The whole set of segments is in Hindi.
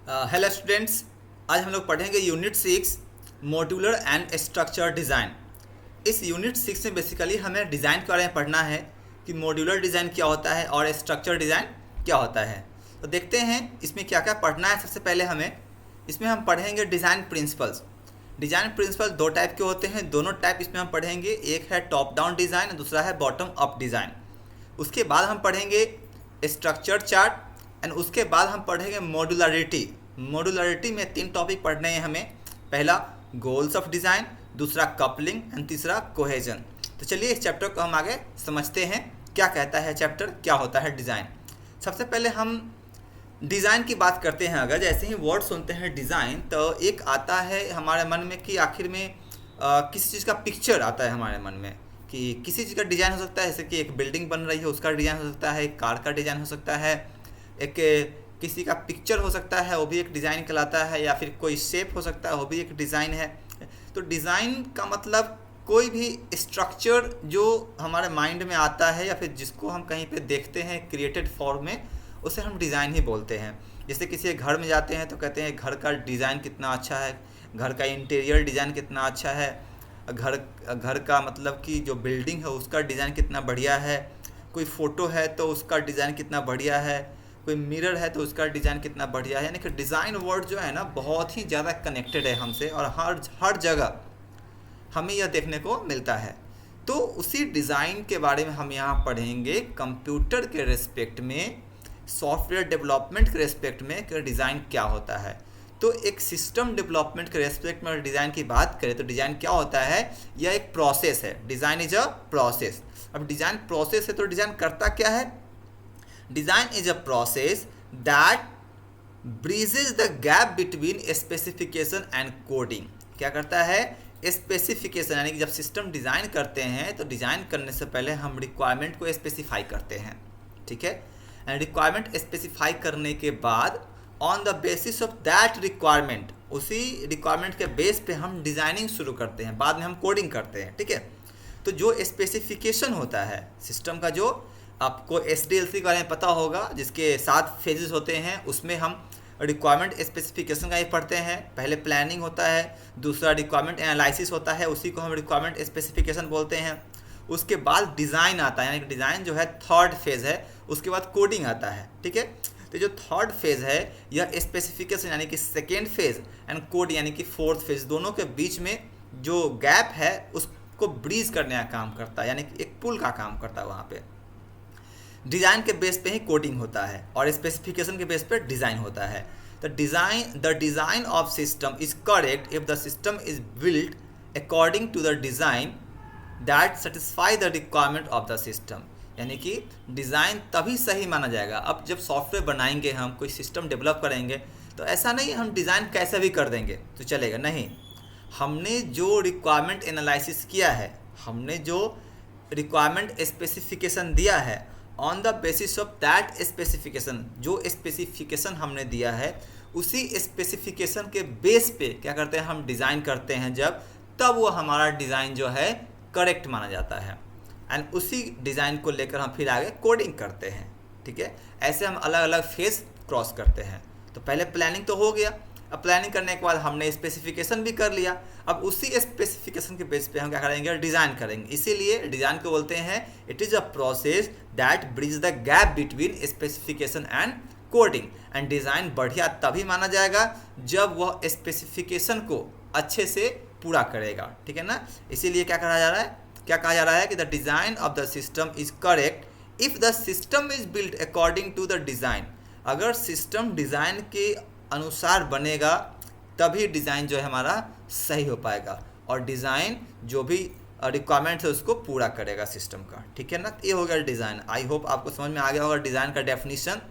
Hello students. आज हम लोग पढ़ेंगे unit 6 modular and structure design. इस यूनिट 6 में बेसिकली हमें डिज़ाइन के बारे में पढ़ना है कि मॉड्यूलर डिज़ाइन क्या होता है और स्ट्रक्चर डिज़ाइन क्या होता है। तो देखते हैं इसमें क्या क्या पढ़ना है। सबसे पहले इसमें हम पढ़ेंगे डिज़ाइन प्रिंसिपल्स। डिज़ाइन प्रिंसिपल दो टाइप के होते हैं, दोनों टाइप इसमें हम पढ़ेंगे। एक है टॉप डाउन डिज़ाइन और दूसरा है बॉटम अप डिज़ाइन। उसके बाद हम पढ़ेंगे स्ट्रक्चर चार्ट एंड उसके बाद हम पढ़ेंगे मॉड्यूलरिटी। मॉड्यूलरिटी में 3 टॉपिक पढ़ने हैं हमें। पहला गोल्स ऑफ डिज़ाइन, दूसरा कपलिंग एंड तीसरा कोहेजन। तो चलिए इस चैप्टर को हम आगे समझते हैं, क्या कहता है चैप्टर, क्या होता है डिज़ाइन। सबसे पहले हम डिज़ाइन की बात करते हैं। अगर जैसे ही वर्ड सुनते हैं डिज़ाइन तो एक आता है हमारे मन में कि आखिर में किसी चीज़ का पिक्चर आता है हमारे मन में कि किसी चीज़ का डिज़ाइन हो सकता है। जैसे कि एक बिल्डिंग बन रही है उसका डिज़ाइन हो सकता है, एक कार का डिज़ाइन हो सकता है, एक किसी का पिक्चर हो सकता है, वो भी एक डिज़ाइन कहलाता है, या फिर कोई शेप हो सकता है, वो भी एक डिज़ाइन है। तो डिज़ाइन का मतलब कोई भी स्ट्रक्चर जो हमारे माइंड में आता है या फिर जिसको हम कहीं पे देखते हैं क्रिएटेड फॉर्म में, उसे हम डिज़ाइन ही बोलते हैं। जैसे किसी घर में जाते हैं तो कहते हैं घर का डिज़ाइन कितना अच्छा है, घर का इंटीरियर डिज़ाइन कितना अच्छा है, घर घर का मतलब कि जो बिल्डिंग है उसका डिज़ाइन कितना बढ़िया है, कोई फ़ोटो है तो उसका डिज़ाइन कितना बढ़िया है, कोई मिरर है तो उसका डिज़ाइन कितना बढ़िया है। यानी कि डिज़ाइन वर्ड जो है ना बहुत ही ज़्यादा कनेक्टेड है हमसे और हर जगह हमें यह देखने को मिलता है। तो उसी डिज़ाइन के बारे में हम यहाँ पढ़ेंगे कंप्यूटर के रेस्पेक्ट में, सॉफ्टवेयर डेवलपमेंट के रेस्पेक्ट में कि डिज़ाइन क्या होता है। तो एक सिस्टम डेवलपमेंट के रेस्पेक्ट में डिज़ाइन की बात करें तो डिज़ाइन क्या होता है, यह एक प्रोसेस है। Design is a process. अब डिज़ाइन प्रोसेस है तो डिज़ाइन करता क्या है? Design is a process that bridges the gap between specification and coding. क्या करता है? स्पेसिफिकेशन, यानी कि जब सिस्टम डिज़ाइन करते हैं तो डिज़ाइन करने से पहले हम रिक्वायरमेंट को स्पेसिफाई करते हैं, ठीक है। एंड रिक्वायरमेंट स्पेसिफाई करने के बाद on the basis of that requirement, उसी रिक्वायरमेंट के बेस पे हम डिज़ाइनिंग शुरू करते हैं, बाद में हम कोडिंग करते हैं, ठीक है। तो जो स्पेसिफिकेशन होता है सिस्टम का, जो आपको SDLC के बारे में पता होगा जिसके 7 फेजेस होते हैं, उसमें हम रिक्वायरमेंट स्पेसिफिकेशन का ही पढ़ते हैं। पहले प्लानिंग होता है, दूसरा रिक्वायरमेंट एनालिसिस होता है, उसी को हम रिक्वायरमेंट स्पेसिफिकेशन बोलते हैं। उसके बाद डिज़ाइन आता है, यानी कि डिज़ाइन जो है थर्ड फेज़ है। उसके बाद कोडिंग आता है, ठीक है। तो जो थर्ड फेज़ है यह स्पेसिफिकेशन यानी कि सेकेंड फेज़ एंड कोड यानी कि फोर्थ फेज़, दोनों के बीच में जो गैप है उसको ब्रीज करने का काम करता है, यानी कि एक पुल का काम करता है। वहाँ पे डिज़ाइन के बेस पे ही कोडिंग होता है और स्पेसिफिकेशन के बेस पे डिज़ाइन होता है। The design of system is correct if the system is build according to the design that satisfy the requirement of the system. यानी कि डिज़ाइन तभी सही माना जाएगा। अब जब सॉफ्टवेयर बनाएंगे, हम कोई सिस्टम डेवलप करेंगे, तो ऐसा नहीं हम डिज़ाइन कैसे भी कर देंगे तो चलेगा, नहीं। हमने जो रिक्वायरमेंट एनालिसिस किया है, हमने जो रिक्वायरमेंट स्पेसिफिकेशन दिया है, on the basis of that specification, जो स्पेसिफिकेशन हमने दिया है उसी स्पेसिफिकेशन के बेस पे क्या करते हैं, हम डिज़ाइन करते हैं। जब तब वो हमारा डिज़ाइन जो है करेक्ट माना जाता है एंड उसी डिज़ाइन को लेकर हम फिर आगे कोडिंग करते हैं, ठीक है। ऐसे हम अलग अलग फेज क्रॉस करते हैं। तो पहले प्लानिंग तो हो गया, अब प्लानिंग करने के बाद हमने स्पेसिफिकेशन भी कर लिया। अब उसी स्पेसिफिकेशन के बेस पे हम क्या करेंगे, डिज़ाइन करेंगे। इसीलिए डिज़ाइन को बोलते हैं it is a process that bridge the gap between specification and coding. And design बढ़िया तभी माना जाएगा जब वह स्पेसिफिकेशन को अच्छे से पूरा करेगा, ठीक है ना। इसीलिए क्या कहा जा रहा है कि the design of the system is correct if the system is built according to the design. अगर सिस्टम डिज़ाइन के अनुसार बनेगा तभी डिज़ाइन जो है हमारा सही हो पाएगा और डिज़ाइन जो भी रिक्वायरमेंट है उसको पूरा करेगा सिस्टम का, ठीक है ना। ये हो गया डिज़ाइन। आई होप आपको समझ में आ गया होगा डिज़ाइन का डेफिनेशन।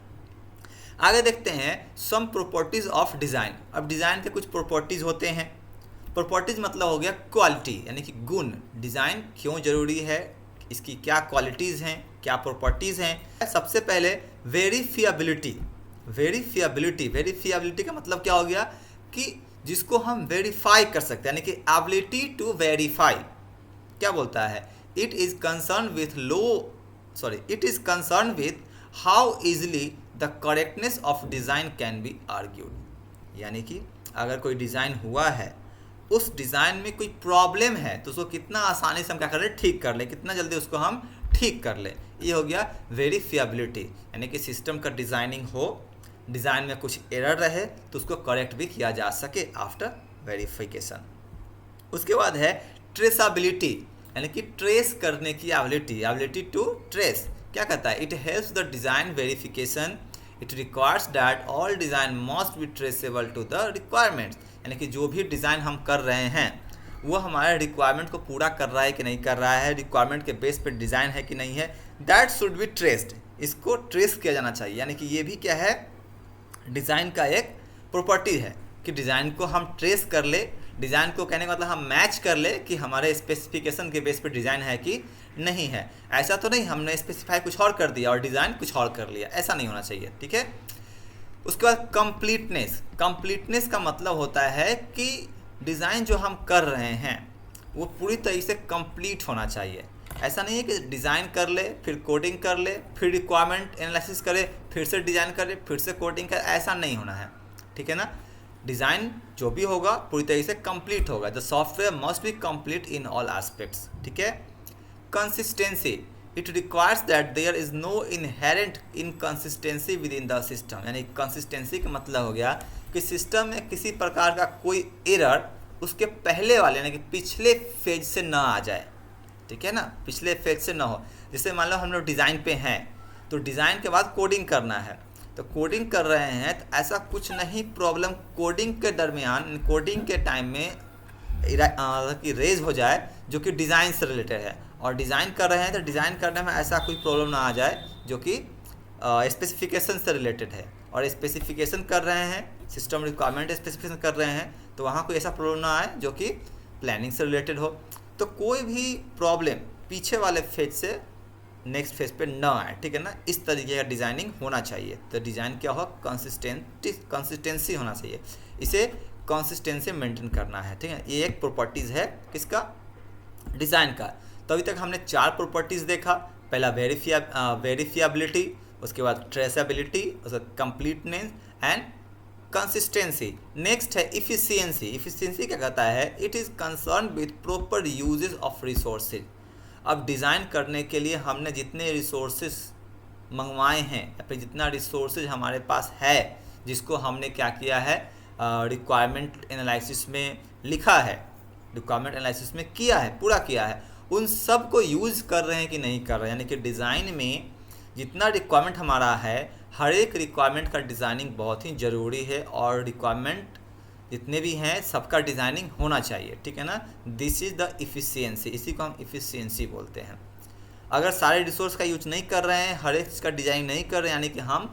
आगे देखते हैं सम प्रॉपर्टीज़ ऑफ डिज़ाइन। अब डिज़ाइन के कुछ प्रॉपर्टीज़ होते हैं। प्रॉपर्टीज़ मतलब हो गया क्वालिटी, यानी कि गुण। डिज़ाइन क्यों ज़रूरी है, इसकी क्या क्वालिटीज़ हैं, क्या प्रॉपर्टीज़ हैं। सबसे पहले वेरीफिएबिलिटी। वेरीफिएबिलिटी का मतलब क्या हो गया कि जिसको हम वेरीफाई कर सकते हैं, यानी कि एबिलिटी टू वेरीफाई। क्या बोलता है, it is concern with how easily the correctness of design can be argued. यानी कि अगर कोई डिज़ाइन हुआ है, उस डिज़ाइन में कोई प्रॉब्लम है तो उसको कितना आसानी से हम क्या कर लें, ठीक कर लें, कितना जल्दी उसको हम ठीक कर लें। ये हो गया वेरीफिएबिलिटी, यानी कि सिस्टम का डिज़ाइनिंग हो, डिज़ाइन में कुछ एरर रहे तो उसको करेक्ट भी किया जा सके आफ्टर वेरिफिकेशन। उसके बाद है ट्रेसबिलिटी, यानी कि ट्रेस करने की एबिलिटी टू ट्रेस। क्या कहता है, it helps the design verification, it requires that all design must be traceable to the requirements, यानी कि जो भी डिज़ाइन हम कर रहे हैं वो हमारे रिक्वायरमेंट को पूरा कर रहा है कि नहीं कर रहा है, रिक्वायरमेंट के बेस पे डिज़ाइन है कि नहीं है, दैट शुड बी ट्रेस्ड, इसको ट्रेस किया जाना चाहिए। यानी कि ये भी क्या है, डिज़ाइन का एक प्रॉपर्टी है कि डिज़ाइन को हम ट्रेस कर ले, डिज़ाइन को कहने का मतलब हम मैच कर ले कि हमारे स्पेसिफिकेशन के बेस पे डिज़ाइन है कि नहीं है। ऐसा तो नहीं हमने स्पेसिफाई कुछ और कर दिया और डिज़ाइन कुछ और कर लिया, ऐसा नहीं होना चाहिए, ठीक है। उसके बाद कंप्लीटनेस का मतलब होता है कि डिज़ाइन जो हम कर रहे हैं वो पूरी तरीके से कंप्लीट होना चाहिए। ऐसा नहीं है कि डिज़ाइन कर ले, फिर कोडिंग कर ले, फिर रिक्वायरमेंट एनालिसिस करे, फिर से डिज़ाइन करे, फिर से कोडिंग करे, ऐसा नहीं होना है, ठीक है ना। डिज़ाइन जो भी होगा पूरी तरीके से कंप्लीट होगा। The software must be complete in all aspects, ठीक है। Consistency, it requires that there is no inherent inconsistency within the system, यानी कंसिस्टेंसी का मतलब हो गया कि सिस्टम में किसी प्रकार का कोई एरर उसके पहले वाले यानी कि पिछले फेज से ना आ जाए, ठीक है ना, पिछले फेज से ना हो। जैसे मान लो हम लोग डिज़ाइन पे हैं तो डिज़ाइन के बाद कोडिंग करना है, तो कोडिंग कर रहे हैं तो ऐसा कुछ नहीं प्रॉब्लम कोडिंग के दरमियान, कोडिंग के टाइम में कि रेज हो जाए जो कि डिज़ाइन से रिलेटेड है, और डिज़ाइन कर रहे हैं तो डिज़ाइन करने में ऐसा कोई प्रॉब्लम ना आ जाए जो कि स्पेसिफिकेशन से रिलेटेड है, और स्पेसिफिकेशन कर रहे हैं, सिस्टम रिक्वायरमेंट स्पेसिफिकेशन कर रहे हैं तो वहाँ कोई ऐसा प्रॉब्लम ना आए जो कि प्लानिंग से रिलेटेड हो। तो कोई भी प्रॉब्लम पीछे वाले फेज से नेक्स्ट फेज पे ना आए, ठीक है ना, इस तरीके का डिज़ाइनिंग होना चाहिए। तो डिज़ाइन क्या हो, कंसिस्टेंसी होना चाहिए, इसे कंसिस्टेंसी मेंटेन करना है, ठीक है। ये एक प्रॉपर्टीज़ है किसका, डिज़ाइन का। तो अभी तक हमने 4 प्रॉपर्टीज़ देखा, पहला वेरीफिएबिलिटी, उसके बाद ट्रेसेबिलिटी, उसके बाद कंप्लीटनेस एंड कंसिस्टेंसी। नेक्स्ट है इफिशियंसी। इफिशियंसी क्या कहता है, it is concern with proper uses of resources. अब डिज़ाइन करने के लिए हमने जितने रिसोर्सेज मंगवाए हैं या फिर जितना रिसोर्सेज हमारे पास है, जिसको हमने क्या किया है, रिक्वायरमेंट एनालिसिस में लिखा है, रिक्वायरमेंट एनालिसिस में किया है, पूरा किया है, उन सब को यूज़ कर रहे हैं कि नहीं कर रहे हैं। यानी कि डिज़ाइन में जितना रिक्वायरमेंट हमारा है, हर एक रिक्वायरमेंट का डिज़ाइनिंग बहुत ही ज़रूरी है, और रिक्वायरमेंट जितने भी हैं सबका डिज़ाइनिंग होना चाहिए, ठीक है ना। दिस इज़ द इफ़िशियंसी, इसी को हम इफ़िशियंसी बोलते हैं। अगर सारे रिसोर्स का यूज नहीं कर रहे हैं, हर एक चीज़ का डिज़ाइन नहीं कर रहे हैं, यानी कि हम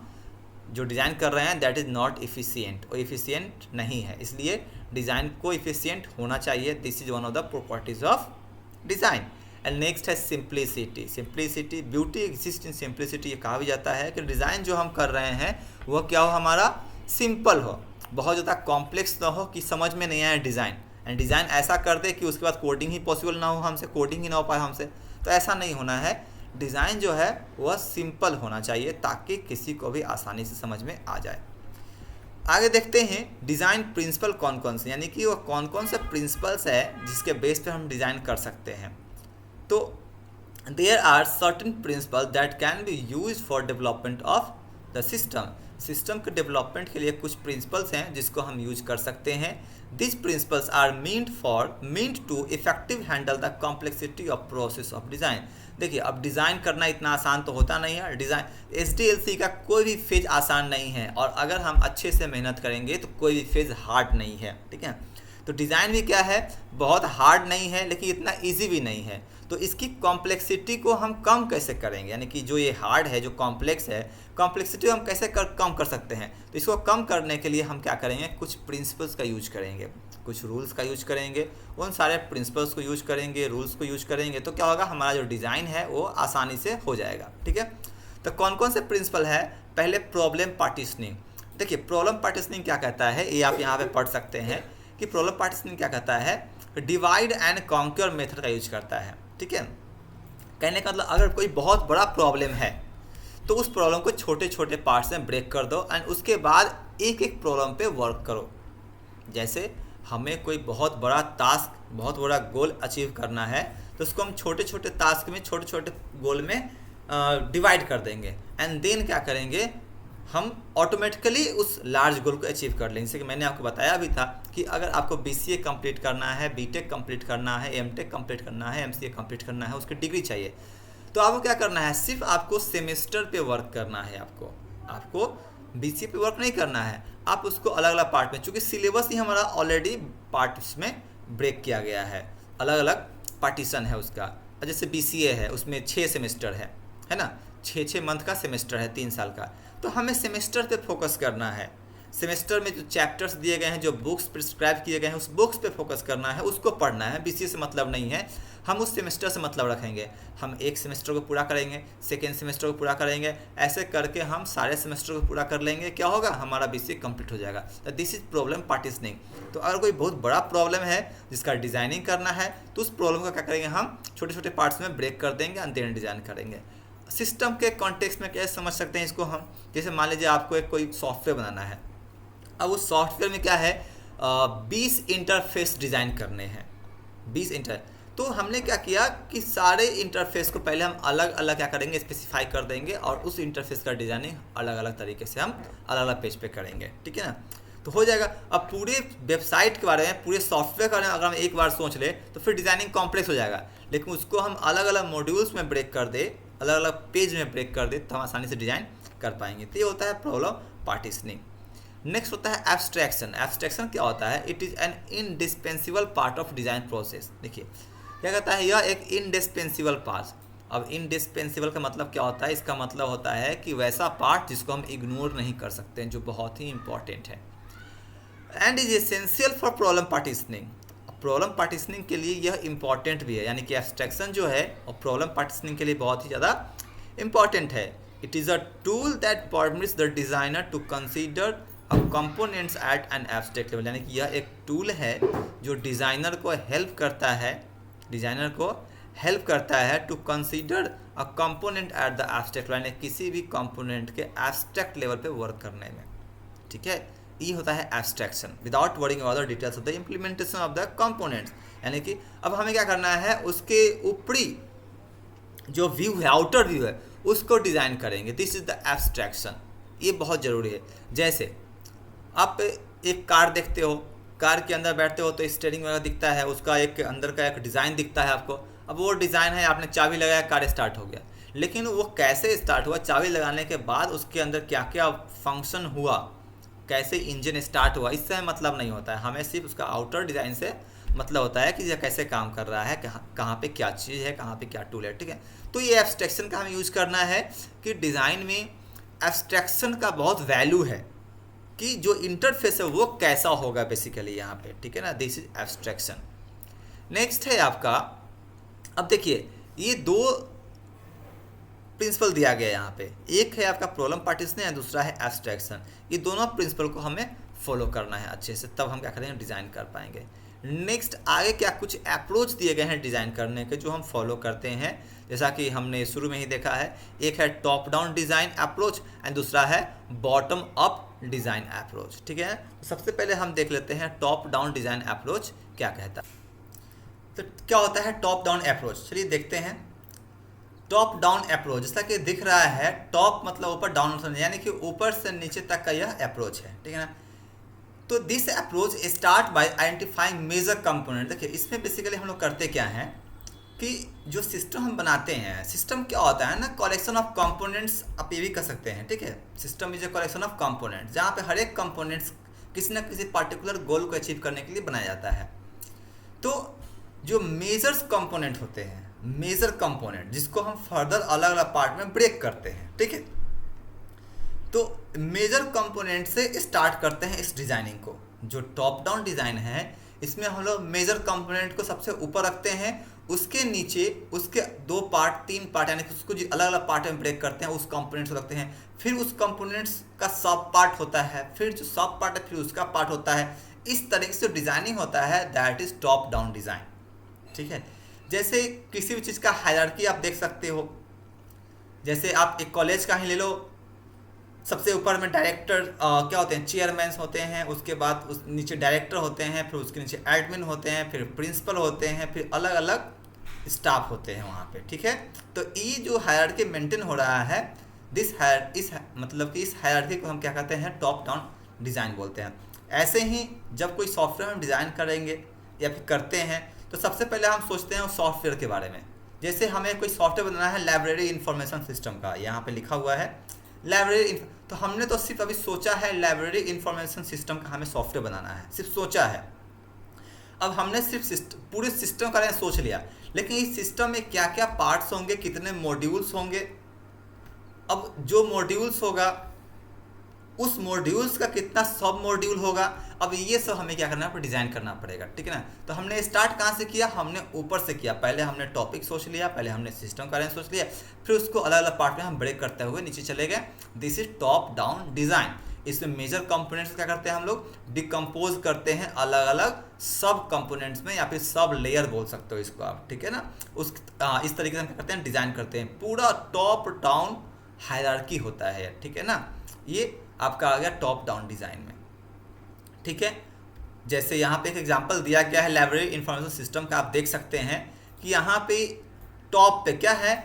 जो डिज़ाइन कर रहे हैं दैट इज़ नॉट इफ़िशियंट, और इफ़िशियंट नहीं है, इसलिए डिज़ाइन को इफ़िशियंट होना चाहिए। This is one of the properties of design. And next है simplicity. Simplicity, beauty exist in simplicity. ये कहा भी जाता है कि डिज़ाइन जो हम कर रहे हैं वह क्या हो, हमारा सिंपल हो, बहुत ज़्यादा कॉम्प्लेक्स ना हो कि समझ में नहीं आए डिज़ाइन, एंड डिज़ाइन ऐसा कर दे कि उसके बाद कोडिंग ही पॉसिबल ना हो हमसे, कोडिंग ही ना हो पाए हमसे, तो ऐसा नहीं होना है। डिज़ाइन जो है वह सिंपल होना चाहिए ताकि किसी को भी आसानी से समझ में आ जाए। आगे देखते हैं डिज़ाइन प्रिंसिपल कौन कौन से, यानी कि वो कौन कौन से प्रिंसिपल्स है जिसके बेस पे हम डिज़ाइन कर सकते हैं। तो there are certain principle that can be use for development of the system. System के डेवलपमेंट के लिए कुछ प्रिंसिपल्स हैं जिसको हम यूज कर सकते हैं। This principles are meant to effective handle the complexity of process of design. देखिए, अब डिज़ाइन करना इतना आसान तो होता नहीं है। डिज़ाइन SDLC का कोई भी फेज आसान नहीं है, और अगर हम अच्छे से मेहनत करेंगे तो कोई भी फेज हार्ड नहीं है, ठीक है। तो डिज़ाइन भी क्या है, बहुत हार्ड नहीं है लेकिन इतना इजी भी नहीं है। तो इसकी कॉम्प्लेक्सिटी को हम कम कैसे करेंगे, यानी कि जो ये हार्ड है, जो कॉम्प्लेक्स है, कॉम्प्लेक्सिटी हम कैसे कम कर सकते हैं। तो इसको कम करने के लिए हम क्या करेंगे, कुछ प्रिंसिपल्स का यूज करेंगे, कुछ रूल्स का यूज करेंगे। उन सारे प्रिंसिपल्स को यूज करेंगे, रूल्स को यूज करेंगे, तो क्या होगा, हमारा जो डिज़ाइन है वो आसानी से हो जाएगा, ठीक है। तो कौन कौन से प्रिंसिपल है, पहले प्रॉब्लम पार्टीशनिंग। देखिए, प्रॉब्लम पार्टीशनिंग क्या कहता है, ये आप यहाँ पे पढ़ सकते हैं कि प्रॉब्लम पार्टीशनिंग क्या कहता है, डिवाइड एंड कॉन्क्योर मेथड का यूज करता है, ठीक है। कहने का मतलब, अगर कोई बहुत बड़ा प्रॉब्लम है तो उस प्रॉब्लम को छोटे छोटे पार्ट्स में ब्रेक कर दो एंड उसके बाद एक एक प्रॉब्लम पे वर्क करो। जैसे हमें कोई बहुत बड़ा टास्क, बहुत बड़ा गोल अचीव करना है, तो उसको हम छोटे छोटे टास्क में, छोटे छोटे गोल में डिवाइड कर देंगे एंड देन क्या करेंगे, हम ऑटोमेटिकली उस लार्ज गोल को अचीव कर लेंगे। जैसे कि मैंने आपको बताया भी था कि अगर आपको BCA कंप्लीट करना है, BTech कंप्लीट करना है, MTech कंप्लीट करना है, MCA कंप्लीट करना है, उसकी डिग्री चाहिए, तो आपको क्या करना है, सिर्फ आपको सेमेस्टर पे वर्क करना है। आपको BCA पे वर्क नहीं करना है, आप उसको अलग अलग पार्ट में, चूँकि सिलेबस ही हमारा ऑलरेडी पार्ट्स में ब्रेक किया गया है, अलग अलग पार्टीशन है उसका। जैसे BCA है, उसमें 6 सेमेस्टर है ना, 6 मंथ का सेमेस्टर है, 3 साल का। तो हमें सेमेस्टर पे फोकस करना है। सेमेस्टर में जो चैप्टर्स दिए गए हैं, जो बुक्स प्रिस्क्राइब किए गए हैं, उस बुक्स पे फोकस करना है, उसको पढ़ना है। BCA से मतलब नहीं है, हम उस सेमेस्टर से मतलब रखेंगे। हम एक सेमेस्टर को पूरा करेंगे, सेकेंड सेमेस्टर को पूरा करेंगे, ऐसे करके हम सारे सेमेस्टर को पूरा कर लेंगे। क्या होगा, हमारा BCA कंप्लीट हो जाएगा। तो दिस इज प्रॉब्लम पार्टीशनिंग। तो अगर कोई बहुत बड़ा प्रॉब्लम है जिसका डिज़ाइनिंग करना है, तो उस प्रॉब्लम का क्या करेंगे, हम छोटे छोटे पार्ट्स में ब्रेक कर देंगे एंड देन डिज़ाइन करेंगे। सिस्टम के कॉन्टेक्स्ट में कैसे समझ सकते हैं इसको हम, जैसे मान लीजिए आपको एक कोई सॉफ्टवेयर बनाना है। अब उस सॉफ्टवेयर में क्या है, 20 इंटरफेस डिज़ाइन करने हैं, 20 तो हमने क्या किया कि सारे इंटरफेस को पहले हम अलग अलग क्या करेंगे, स्पेसिफाई कर देंगे और उस इंटरफेस का डिज़ाइनिंग अलग अलग तरीके से हम अलग अलग पेज पे करेंगे। ठीक है ना, तो हो जाएगा। अब पूरे वेबसाइट के बारे में, पूरे सॉफ्टवेयर के बारे में अगर हम एक बार सोच ले तो फिर डिज़ाइनिंग कॉम्प्लेक्स हो जाएगा, लेकिन उसको हम अलग अलग मॉड्यूल्स में ब्रेक कर दे, अलग अलग पेज में ब्रेक कर दे, तो हम आसानी से डिज़ाइन कर पाएंगे। तो ये होता है प्रॉब्लम पार्टीशनिंग। नेक्स्ट होता है एब्स्ट्रैक्शन। एब्स्ट्रैक्शन क्या होता है, it is an indispensable part of design process. देखिए क्या कहता है, यह एक इनडिस्पेंसिबल पार्ट। अब इनडिस्पेंसिबल का मतलब क्या होता है, इसका मतलब होता है कि वैसा पार्ट जिसको हम इग्नोर नहीं कर सकते हैं, जो बहुत ही इंपॉर्टेंट है and is essential for problem partitioning. Problem partitioning के लिए यह इंपॉर्टेंट भी है, यानी कि एब्स्ट्रैक्शन जो है और प्रॉब्लम पार्टीशनिंग के लिए बहुत ही ज़्यादा इंपॉर्टेंट है। It is a tool that permits the designer to consider components at an abstract level. यानी कि यह एक टूल है जो डिज़ाइनर को हेल्प करता है to consider a component at the abstract level, यानी किसी भी कंपोनेंट के एब्स्ट्रैक्ट लेवल पे वर्क करने में। ठीक है, ये होता है abstraction without worrying about the details of the implementation of the components. यानी कि अब हमें क्या करना है, उसके ऊपरी जो व्यू है, आउटर व्यू है, उसको डिज़ाइन करेंगे। दिस इज द एब्स्ट्रैक्शन, ये बहुत ज़रूरी है। जैसे आप एक कार देखते हो, कार के अंदर बैठते हो तो स्टीयरिंग वगैरह दिखता है, उसका एक अंदर का एक डिज़ाइन दिखता है आपको। अब वो डिज़ाइन है, आपने चाबी लगाया, कार स्टार्ट हो गया, लेकिन वो कैसे स्टार्ट हुआ, चाबी लगाने के बाद उसके अंदर क्या क्या फंक्शन हुआ, कैसे इंजन स्टार्ट हुआ, इससे हमें मतलब नहीं होता है। हमें सिर्फ उसका आउटर डिज़ाइन से मतलब होता है कि यह कैसे काम कर रहा है, कहाँ पे क्या चीज़ है, कहाँ पे क्या टूल है। ठीक है, तो ये एब्स्ट्रैक्शन का हमें यूज़ करना है कि डिज़ाइन में एब्स्ट्रैक्शन का बहुत वैल्यू है कि जो इंटरफेस है वो कैसा होगा बेसिकली यहाँ पे। ठीक है ना, दिस इज एब्स्ट्रैक्शन। नेक्स्ट है आपका, अब देखिए ये दो प्रिंसिपल दिया गया है यहाँ पे, एक है आपका प्रॉब्लम पार्टीशनिंग और दूसरा है एब्स्ट्रैक्शन। ये दोनों प्रिंसिपल को हमें फॉलो करना है अच्छे से, तब हम क्या करेंगे, डिज़ाइन कर पाएंगे। नेक्स्ट आगे क्या कुछ अप्रोच दिए गए हैं डिज़ाइन करने के, जो हम फॉलो करते हैं। जैसा कि हमने शुरू में ही देखा है, एक है top down design approach and दूसरा है बॉटम अप डिज़ाइन अप्रोच। ठीक है, तो सबसे पहले हम देख लेते हैं टॉप डाउन डिज़ाइन अप्रोच क्या कहता है। तो क्या होता है टॉप डाउन अप्रोच, चलिए देखते हैं। टॉप डाउन अप्रोच, जैसा कि दिख रहा है, टॉप मतलब ऊपर, डाउन यानी कि ऊपर से नीचे तक का यह अप्रोच है। ठीक है ना, तो this approach start by identifying major component. देखिए इसमें बेसिकली हम लोग करते क्या हैं कि जो सिस्टम हम बनाते हैं, सिस्टम क्या होता है ना, कलेक्शन ऑफ कंपोनेंट्स, आप ये भी कर सकते हैं। ठीक है, system is a collection of components, जहाँ पे हर एक कंपोनेंट्स किसी न किसी पर्टिकुलर गोल को अचीव करने के लिए बनाया जाता है। तो जो मेजर्स कंपोनेंट होते हैं, मेजर कंपोनेंट, जिसको हम फर्दर अलग अलग पार्ट में ब्रेक करते हैं। ठीक है, तो मेजर कंपोनेंट से स्टार्ट करते हैं इस डिज़ाइनिंग को। जो टॉप डाउन डिज़ाइन है, इसमें हम लोग मेजर कंपोनेंट को सबसे ऊपर रखते हैं, उसके नीचे उसके 2 पार्ट 3 पार्ट, यानी कि उसको जो अलग अलग पार्ट में ब्रेक करते हैं, उस कंपोनेंट्स को रखते हैं। फिर उस कंपोनेंट्स का सब पार्ट होता है, फिर जो सब पार्ट है फिर उसका पार्ट होता है। इस तरीके से डिज़ाइनिंग होता है, that is top down design. ठीक है, जैसे किसी भी चीज़ का हायरार्की आप देख सकते हो, जैसे आप एक कॉलेज का ही ले लो, सबसे ऊपर में डायरेक्टर क्या होते हैं, चेयरमैन होते हैं, उसके बाद उस नीचे डायरेक्टर होते हैं, फिर उसके नीचे एडमिन होते हैं, फिर प्रिंसिपल होते हैं, फिर अलग अलग स्टाफ होते हैं वहाँ पे, ठीक है। तो ये जो हायरार्की मेंटेन हो रहा है, इस मतलब कि इस हायरार्की को हम क्या कहते हैं, टॉप डाउन डिज़ाइन बोलते हैं। ऐसे ही जब कोई सॉफ्टवेयर हम डिज़ाइन करेंगे या फिर करते हैं, तो सबसे पहले हम सोचते हैं उस सॉफ्टवेयर के बारे में। जैसे हमें कोई सॉफ्टवेयर बनाना है लाइब्रेरी इंफॉर्मेशन सिस्टम का, यहाँ पे लिखा हुआ है लाइब्रेरी, तो हमने तो सिर्फ अभी सोचा है लाइब्रेरी इंफॉर्मेशन सिस्टम का हमें सॉफ्टवेयर बनाना है, सिर्फ सोचा है। अब हमने सिर्फ पूरे सिस्टम का बारे में सोच लिया, लेकिन इस सिस्टम में क्या क्या पार्ट्स होंगे, कितने मॉड्यूल्स होंगे, अब जो मॉड्यूल्स होगा उस मॉड्यूल्स का कितना सब मॉड्यूल होगा, अब ये सब हमें क्या करना है, डिज़ाइन करना पड़ेगा, ठीक है ना। तो हमने स्टार्ट कहाँ से किया, हमने ऊपर से किया। पहले हमने टॉपिक सोच लिया, पहले हमने सिस्टम का बारे में सोच लिया, फिर उसको अलग अलग पार्ट में हम ब्रेक करते हुए नीचे चले गए। This is top down design. इसमें मेजर कंपोनेंट्स क्या करते हैं हम लोग, डिकम्पोज करते हैं अलग अलग सब कंपोनेंट्स में, या फिर सब लेयर बोल सकते हो इसको आप, ठीक है ना। इस तरीके से हम क्या करते हैं, डिज़ाइन करते हैं। पूरा टॉप डाउन हायरार्की होता है, ठीक है ना। ये आपका आ गया टॉप डाउन डिज़ाइन में, ठीक है। जैसे यहाँ पे एक एग्जांपल दिया गया है लाइब्रेरी इंफॉर्मेशन सिस्टम का, आप देख सकते हैं कि यहाँ पे टॉप पे क्या है,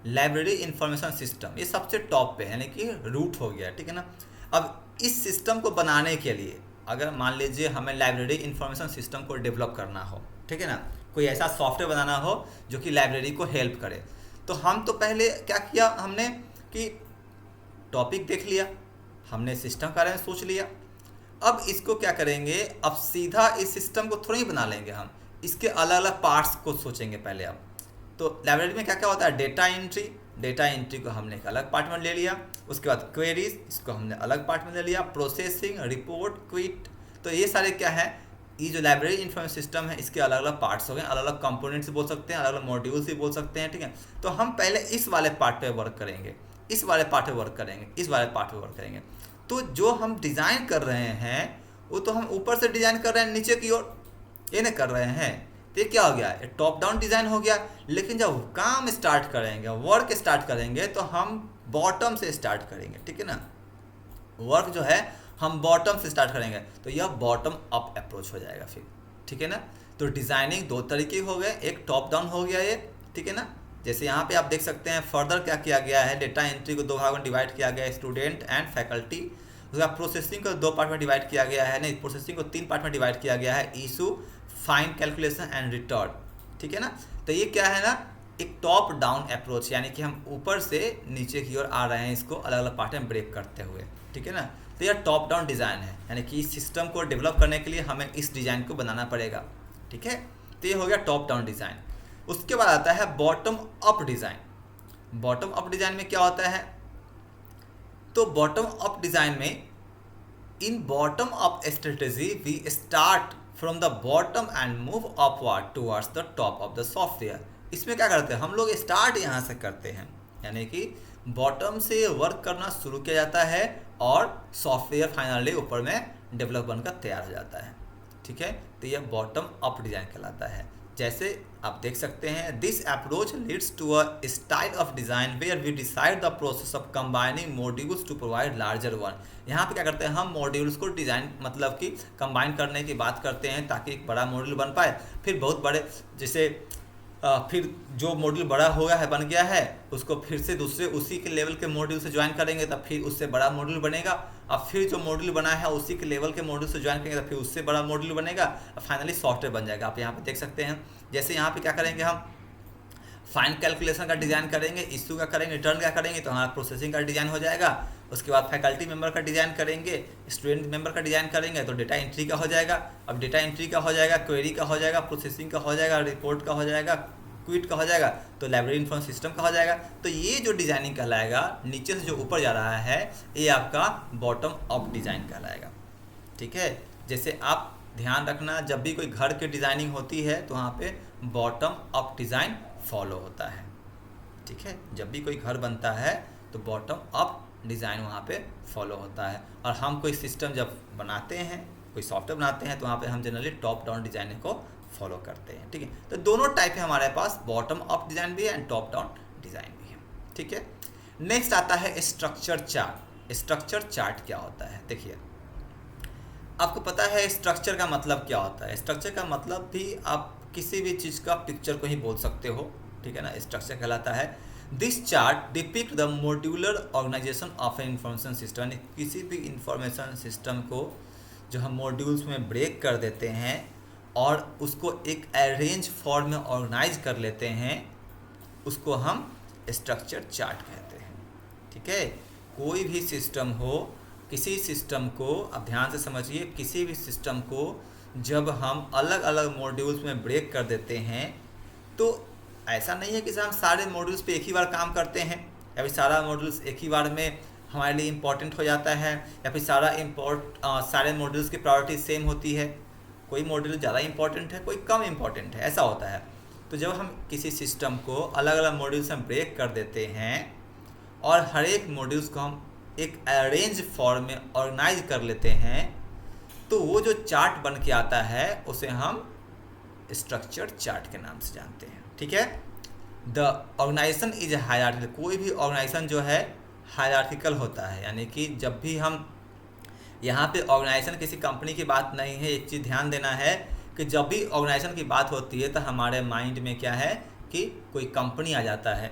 लाइब्रेरी इंफॉर्मेशन सिस्टम, ये सबसे टॉप पे है, यानी कि रूट हो गया, ठीक है ना। अब इस सिस्टम को बनाने के लिए अगर मान लीजिए हमें लाइब्रेरी इंफॉर्मेशन सिस्टम को डेवलप करना हो, ठीक है ना, कोई ऐसा सॉफ्टवेयर बनाना हो जो कि लाइब्रेरी को हेल्प करे, तो हम तो पहले क्या किया हमने कि टॉपिक देख लिया, हमने सिस्टम के बारे में सोच लिया। अब इसको क्या करेंगे, अब सीधा इस सिस्टम को थोड़ा ही बना लेंगे, हम इसके अलग अलग पार्ट्स को सोचेंगे पहले। अब तो लाइब्रेरी में क्या क्या होता है, डेटा एंट्री को हमने एक अलग पार्ट में ले लिया, उसके बाद क्वेरीज, इसको हमने अलग पार्ट में ले लिया, प्रोसेसिंग, रिपोर्ट, क्विट। तो ये सारे क्या है, ये जो लाइब्रेरी इंफॉर्मेशन सिस्टम है इसके अलग अलग पार्ट्स हो गए, अलग अलग कंपोनेंट्स बोल सकते हैं, अलग अलग मॉड्यूल्स भी बोल सकते हैं, ठीक है। तो हम पहले इस वाले पार्ट पे वर्क करेंगे, इस वाले पार्ट पे वर्क करेंगे, इस वाले पार्ट पे वर्क करेंगे। तो जो हम डिज़ाइन कर रहे हैं वो तो हम ऊपर से डिज़ाइन कर रहे हैं नीचे की ओर, ये नहीं कर रहे हैं। तो ये क्या हो गया, ये टॉप डाउन डिज़ाइन हो गया। लेकिन जब काम स्टार्ट करेंगे, वर्क स्टार्ट करेंगे, तो हम बॉटम से स्टार्ट करेंगे, ठीक है ना। वर्क जो है हम बॉटम से स्टार्ट करेंगे, तो यह बॉटम अप अप्रोच हो जाएगा फिर, ठीक है ना। तो डिज़ाइनिंग दो तरीके हो गए, एक टॉप डाउन हो गया ये, ठीक है ना। जैसे यहाँ पे आप देख सकते हैं फर्दर क्या किया गया है, डेटा एंट्री को दो भाग में डिवाइड किया गया है, स्टूडेंट एंड फैकल्टी। उसके बाद प्रोसेसिंग को दो पार्ट में डिवाइड किया गया है, नहीं प्रोसेसिंग को तीन पार्ट में डिवाइड किया गया है, issue, find, calculation and return, ठीक है ना। तो ये क्या है ना, एक टॉप डाउन अप्रोच, यानी कि हम ऊपर से नीचे की ओर आ रहे हैं इसको अलग अलग पार्ट में ब्रेक करते हुए, ठीक है ना। तो यह टॉप डाउन डिज़ाइन है, यानी कि इस सिस्टम को डेवलप करने के लिए हमें इस डिज़ाइन को बनाना पड़ेगा, ठीक है। तो ये हो गया टॉप डाउन डिज़ाइन। उसके बाद आता है bottom up design. Bottom up design में क्या होता है, तो बॉटम अप डिज़ाइन में in bottom up strategy we start from the bottom and move upward towards the top of the software. इसमें क्या करते हैं हम लोग, स्टार्ट यहाँ से करते हैं, यानी कि बॉटम से वर्क करना शुरू किया जाता है और सॉफ्टवेयर फाइनली ऊपर में डेवलप बनकर तैयार हो जाता है, ठीक है। तो यह बॉटम अप डिज़ाइन कहलाता है। जैसे आप देख सकते हैं, this approach leads to a style of design where we decide the process of combining modules to provide larger one. यहाँ पे क्या करते हैं हम, मॉड्यूल्स को डिज़ाइन मतलब कि कंबाइन करने की बात करते हैं ताकि एक बड़ा मॉड्यूल बन पाए। फिर बहुत बड़े जैसे फिर जो मॉड्यूल बड़ा हो गया है, बन गया है, उसको फिर से दूसरे उसी के लेवल के मॉड्यूल से ज्वाइन करेंगे, तब फिर उससे बड़ा मॉड्यूल बनेगा। अब फिर जो मॉड्यूल बना है उसी के लेवल के मॉड्यूल से ज्वाइन करेंगे, तो फिर उससे बड़ा मॉड्यूल बनेगा, और फाइनली सॉफ्टवेयर बन जाएगा। आप यहाँ पे देख सकते हैं, जैसे यहाँ पे क्या करेंगे हम, फाइन कैलकुलेशन का डिज़ाइन करेंगे, इशू का करेंगे, रिटर्न का करेंगे, तो हमारा प्रोसेसिंग का डिज़ाइन हो जाएगा। उसके बाद फैकल्टी मेंबर का डिज़ाइन करेंगे, स्टूडेंट मेंबर का डिज़ाइन करेंगे, तो डेटा एंट्री का हो जाएगा। अब डेटा एंट्री का हो जाएगा, क्वेरी का हो जाएगा, प्रोसेसिंग का हो जाएगा, रिपोर्ट का हो जाएगा, क्विट का हो जाएगा, तो लाइब्रेरी इंफॉर्मेशन सिस्टम का हो जाएगा। तो ये जो डिज़ाइनिंग कहलाएगा, नीचे से जो ऊपर जा रहा है, ये आपका बॉटम अप डिज़ाइन कहलाएगा, ठीक है। जैसे आप ध्यान रखना, जब भी कोई घर की डिज़ाइनिंग होती है तो वहाँ पे बॉटम अप डिज़ाइन फॉलो होता है, ठीक है। जब भी कोई घर बनता है तो बॉटम अप डिज़ाइन वहाँ पे फॉलो होता है। और हम कोई सिस्टम जब बनाते हैं, कोई सॉफ्टवेयर बनाते हैं, तो वहाँ पे हम जनरली टॉप डाउन डिज़ाइन को फॉलो करते हैं, ठीक है। तो दोनों टाइप है हमारे पास, बॉटम अप डिज़ाइन भी है एंड टॉप डाउन डिज़ाइन भी है, ठीक है। नेक्स्ट आता है स्ट्रक्चर चार्ट। स्ट्रक्चर चार्ट क्या होता है? देखिए, आपको पता है स्ट्रक्चर का मतलब क्या होता है। स्ट्रक्चर का मतलब भी आप किसी भी चीज़ का पिक्चर को ही बोल सकते हो, ठीक है ना। स्ट्रक्चर कहलाता है this chart depict the modular organization of an information system. यानी किसी भी इंफॉर्मेशन सिस्टम को जो हम मॉड्यूल्स में ब्रेक कर देते हैं और उसको एक अरेंज फॉर्म में ऑर्गेनाइज कर लेते हैं, उसको हम स्ट्रक्चर चार्ट कहते हैं, ठीक है। कोई भी सिस्टम हो, किसी सिस्टम को आप ध्यान से समझिए, किसी भी सिस्टम को जब हम अलग अलग मॉड्यूल्स में ब्रेक कर देते हैं तो ऐसा नहीं है कि हम सारे मॉड्यूल्स पे एक ही बार काम करते हैं या फिर सारा मॉड्यूल्स एक ही बार में हमारे लिए इम्पोर्टेंट हो जाता है या फिर सारे मॉड्यूल्स की प्रायोरिटी सेम होती है। कोई मॉड्यूल ज़्यादा इम्पोर्टेंट है, कोई कम इम्पोर्टेंट है, ऐसा होता है। तो जब हम किसी सिस्टम को अलग अलग मॉड्यूल्स में ब्रेक कर देते हैं और हर एक मॉड्यूल्स को हम एक अरेंज फॉर्म में ऑर्गेनाइज कर लेते हैं, तो वो जो चार्ट बन के आता है उसे हम स्ट्रक्चर चार्ट के नाम से जानते हैं, ठीक है। The organization is hierarchical. कोई भी ऑर्गेनाइजेशन जो है हायरार्किकल होता है, यानी कि जब भी हम यहाँ पे ऑर्गेनाइजेशन किसी कंपनी की बात नहीं है। एक चीज़ ध्यान देना है कि जब भी ऑर्गेनाइजेशन की बात होती है तो हमारे माइंड में क्या है कि कोई कंपनी आ जाता है,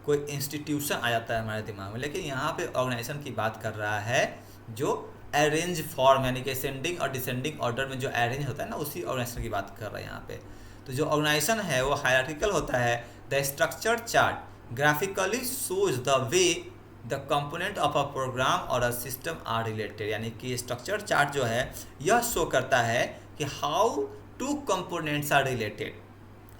कोई इंस्टीट्यूशन आ जाता है हमारे दिमाग में। लेकिन यहाँ पे ऑर्गेनाइजेशन की बात कर रहा है जो अरेंज फॉर्म, यानी कि असेंडिंग और डिसेंडिंग ऑर्डर में जो अरेंज होता है ना, उसी ऑर्गेनाइजेशन की बात कर रहा है यहाँ पे। तो जो ऑर्गेनाइजेशन है वो हायरार्किकल होता है। The structure chart graphically shows the way the component of a program और अ सिस्टम आर रिलेटेड। यानी कि स्ट्रक्चर चार्ट जो है यह शो करता है कि how two components are related,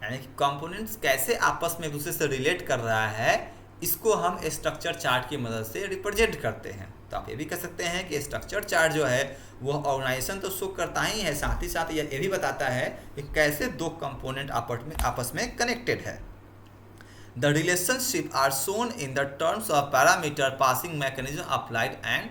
यानी कि कंपोनेंट्स कैसे आपस में एक दूसरे से रिलेट कर रहा है, इसको हम स्ट्रक्चर चार्ट की मदद से रिप्रेजेंट करते हैं। तो आप ये भी कह सकते हैं कि स्ट्रक्चर चार्ट जो है वो ऑर्गेनाइजेशन तो शो करता ही है, साथ ही साथ ये भी बताता है कि कैसे दो कंपोनेंट आपस में कनेक्टेड है। The relationship are shown in the terms of parameter passing mechanism applied and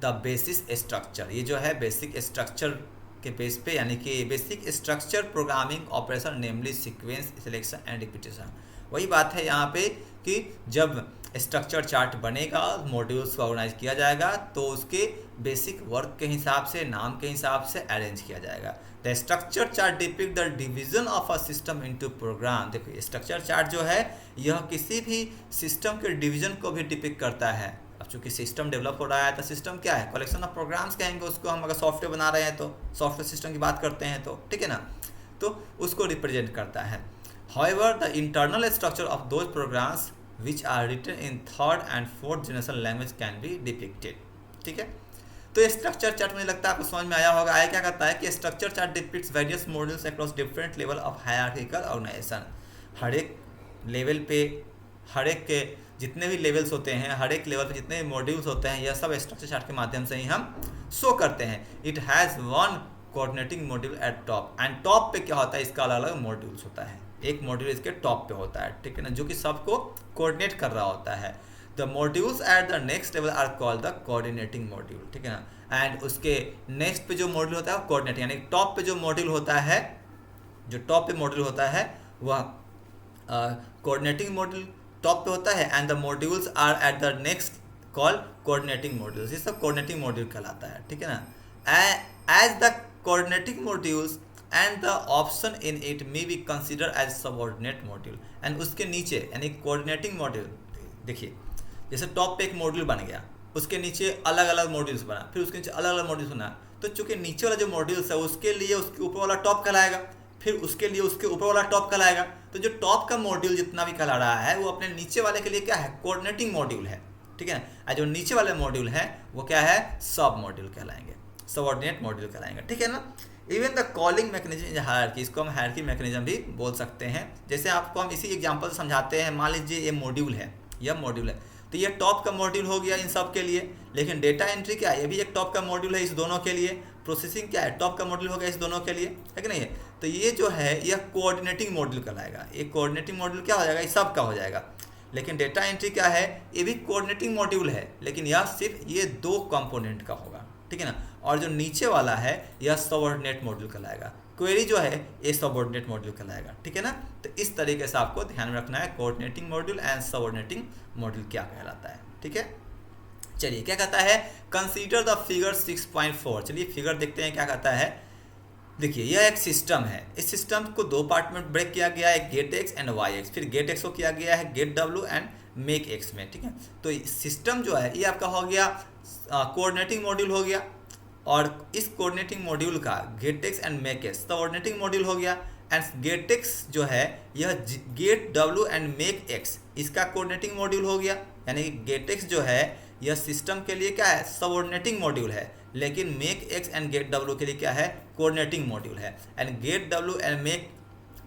the basis structure. ये जो है बेसिक स्ट्रक्चर के बेस पे, यानी कि basic structure programming operation namely sequence, selection and repetition. वही बात है यहाँ पे कि जब स्ट्रक्चर चार्ट बनेगा, मॉड्यूल्स को ऑर्गेनाइज किया जाएगा, तो उसके बेसिक वर्क के हिसाब से, नाम के हिसाब से अरेंज किया जाएगा। The structure chart depict the division of a system into program. देखिए स्ट्रक्चर चार्ट जो है यह किसी भी सिस्टम के डिवीजन को भी डिपिक्ट करता है। अब चूंकि सिस्टम डेवलप हो रहा है तो सिस्टम क्या है, कलेक्शन ऑफ प्रोग्राम्स कहेंगे उसको हम, अगर सॉफ्टवेयर बना रहे हैं तो सॉफ्टवेयर सिस्टम की बात करते हैं तो, ठीक है ना, तो उसको रिप्रेजेंट करता है। However, the internal structure of those programs which are written in third and fourth generation language can be depicted, ठीक है। तो स्ट्रक्चर चार्ट मुझे लगता है आपको समझ में आया होगा। आया क्या करता है कि structure chart depicts various modules across different level of hierarchical organisation. हर एक लेवल पे, हर एक के जितने भी लेवल्स होते हैं, हर एक लेवल पे जितने भी मॉड्यूल्स होते हैं, यह सब स्ट्रक्चर चार्ट के माध्यम से ही हम शो करते हैं। It has one coordinating module eight top, and top पे क्या होता है, इसका अलग अलग मॉड्यूल्स होता है। एक मॉड्यूल इसके टॉप पे होता है, ठीक है ना, जो कि सबको कोऑर्डिनेट कर रहा होता है। The modules at the next level are called the coordinating module, ठीक है ना। एंड उसके नेक्स्ट पे जो मॉड्यूल होता है वो कोऑर्डिनेटिंग, यानी टॉप पे जो मॉड्यूल होता है, जो टॉप पे मॉड्यूल होता है वह कोऑर्डिनेटिंग मॉड्यूल टॉप पे होता है। And the modules are at the next called coordinating modules. ये सब कोऑर्डिनेटिंग मॉड्यूल कहलाता है, ठीक है ना। As the coordinating modules and the option in it may be consider as subordinate module. And उसके नीचे यानी कोऑर्डिनेटिंग मॉड्यूल, देखिए जैसे टॉप पे एक मॉड्यूल बन गया, उसके नीचे अलग अलग मॉड्यूल्स बना, फिर उसके नीचे अलग अलग मॉड्यूल्स बना, तो चूंकि नीचे वाला जो मॉड्यूल्स है उसके लिए उसके ऊपर वाला टॉप कहलाएगा, फिर उसके लिए उसके ऊपर वाला टॉप कहलाएगा। तो जो टॉप का मॉड्यूल जितना भी कहला रहा है वो अपने नीचे वाले के लिए क्या है, कोऑर्डिनेटिंग मॉड्यूल है, ठीक है ना। और जो नीचे वाले मॉड्यूल है वो क्या है, सब मॉड्यूल कहलाएंगे, सबऑर्डिनेट मॉड्यूल कहलाएंगे, ठीक है ना। Even the calling mechanism is hierarchy, इसको हम हायरार्की मैकेनिज्म भी बोल सकते हैं। जैसे आपको हम इसी एग्जांपल से समझाते हैं। मान लीजिए ये मॉड्यूल है, यह मॉड्यूल है, तो ये टॉप का मॉड्यूल हो गया इन सब के लिए। लेकिन डेटा एंट्री क्या है, ये भी एक टॉप का मॉड्यूल है इस दोनों के लिए। प्रोसेसिंग क्या है, टॉप का मॉड्यूल हो गया इस दोनों के लिए, है कि नहीं है। तो ये जो है यह कोऑर्डिनेटिंग मॉड्यूल कहलाएगा। ये कोऑर्डिनेटिंग मॉड्यूल क्या हो जाएगा, ये सब का हो जाएगा। लेकिन डेटा एंट्री क्या है, ये भी कोऑर्डिनेटिंग मॉड्यूल है, लेकिन यह सिर्फ ये दो कंपोनेंट का होगा, ठीक है ना। और जो नीचे वाला है यह सबऑर्डिनेट मॉड्यूल कहलाएगा। क्वेरी जो है ये सबऑर्डिनेट मॉड्यूल कहलाएगा, ठीक है ना। तो इस तरीके से आपको ध्यान में रखना है coordinating module and subordinating module क्या कहलाता है, ठीक है। चलिए क्या कहता है, कंसीडर द फिगर 6.4। चलिए फिगर देखते हैं क्या कहता है। देखिए यह एक सिस्टम है, इस सिस्टम को दो पार्ट में ब्रेक किया गया है, get X and Y X, फिर गेट एक्स को किया गया है get W and make X में, ठीक है। तो सिस्टम जो है ये आपका हो गया कोऑर्डिनेटिंग मॉड्यूल हो गया, और इस कोऑर्डिनेटिंग मॉड्यूल का get X and make X coordinating module हो गया, एंड गेट एक्स जो है यह get W and make X इसका कोऑर्डिनेटिंग मॉड्यूल हो गया। यानी कि गेट एक्स जो है यह सिस्टम के लिए क्या है, सबऑर्डिनेटिंग मॉड्यूल है, लेकिन make X and get W के लिए क्या है, कोऑर्डिनेटिंग मॉड्यूल है। And get W and make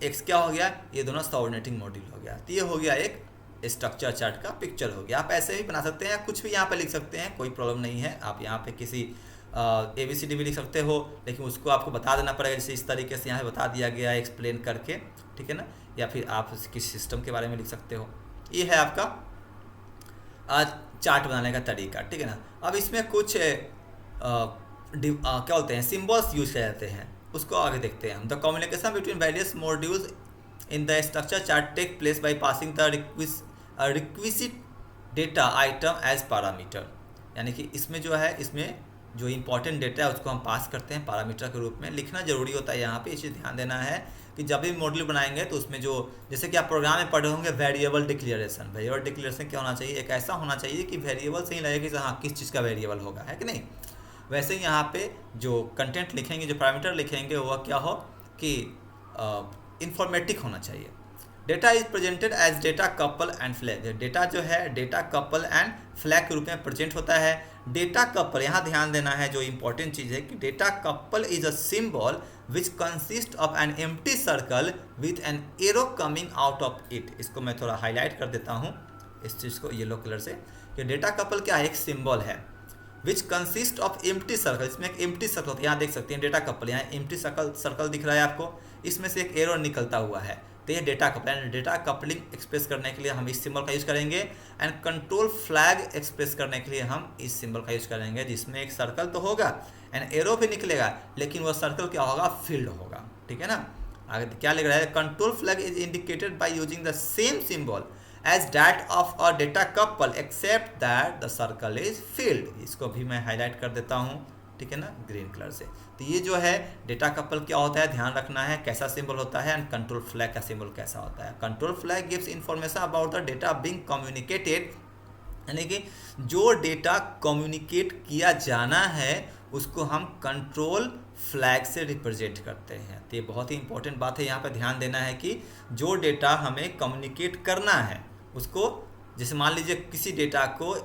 X क्या हो गया, ये दोनों सबऑर्डिनेटिंग मॉड्यूल हो गया। तो ये हो गया एक स्ट्रक्चर चार्ट का पिक्चर हो गया। आप ऐसे भी बना सकते हैं, कुछ भी यहाँ पे लिख सकते हैं, कोई प्रॉब्लम नहीं है। आप यहाँ पे किसी ABCD भी लिख सकते हो, लेकिन उसको आपको बता देना पड़ेगा, जैसे इस तरीके से यहाँ पे बता दिया गया है एक्सप्लेन करके, ठीक है ना। या फिर आप किसी सिस्टम के बारे में लिख सकते हो। ये है आपका चार्ट बनाने का तरीका, ठीक है ना। अब इसमें कुछ क्या बोलते हैं, सिम्बल्स यूज किए जाते हैं, उसको आगे देखते हैं हम। The communication between various modules in the structure chart take place by passing the requisite data item as parameter. यानी कि इसमें जो है, इसमें जो इंपॉर्टेंट डेटा है उसको हम पास करते हैं पैरामीटर के रूप में। लिखना जरूरी होता है यहाँ पे, इसे ध्यान देना है कि जब भी मॉड्यूल बनाएंगे तो उसमें जो, जैसे कि आप प्रोग्राम में पढ़े होंगे वेरिएबल डिक्लेरेशन। वेरिएबल डिक्लेरेशन क्या होना चाहिए, एक ऐसा होना चाहिए कि वेरिएबल से ही लगे कि हाँ किस चीज़ का वेरिएबल होगा, है कि नहीं। वैसे ही यहाँ पे जो कंटेंट लिखेंगे, जो पैरामीटर लिखेंगे, वह क्या हो कि इंफॉर्मेटिक होना चाहिए। Data is presented as data couple and flag. Data जो है डेटा कपल एंड फ्लैग के रूप में प्रेजेंट होता है। डेटा कपल, यहाँ ध्यान देना है, जो इंपॉर्टेंट चीज़ है कि data couple is a symbol which consist of an empty circle with an arrow coming out of it. इसको मैं थोड़ा हाईलाइट कर देता हूँ, इस चीज़ को येलो कलर से, कि डेटा कपल क्या है, एक सिंबल है which consist of empty circle. इसमें एक एम्प्टी सर्कल होता है, यहाँ देख सकते हैं डेटा कपल, यहाँ एम्प्टी सर्कल दिख रहा है आपको, इसमें से एक एरो निकलता हुआ है, तो ये data couple and data coupling express करने के लिए हम इस सिंबल का यूज करेंगे। एंड कंट्रोल फ्लैग एक्सप्रेस करने के लिए हम इस सिंबल का यूज करेंगे, जिसमें एक सर्कल तो होगा एंड एरो भी निकलेगा, लेकिन वह सर्कल क्या होगा, फील्ड होगा, ठीक है ना। आगे क्या लिख रहा है, control flag is indicated by using the same symbol as that of a data couple except that the circle is field. इसको भी मैं हाईलाइट कर देता हूँ, ठीक है ना, ग्रीन कलर से। तो ये जो है डेटा कपल क्या होता है, ध्यान रखना है कैसा सिंबल होता है, एंड कंट्रोल फ्लैग का सिंबल कैसा होता है। Control flag gives information about the data being communicated, यानी कि जो डेटा कम्युनिकेट किया जाना है उसको हम कंट्रोल फ्लैग से रिप्रेजेंट करते हैं। तो ये बहुत ही इंपॉर्टेंट बात है, यहाँ पर ध्यान देना है कि जो डेटा हमें कम्युनिकेट करना है उसको, जैसे मान लीजिए किसी डेटा को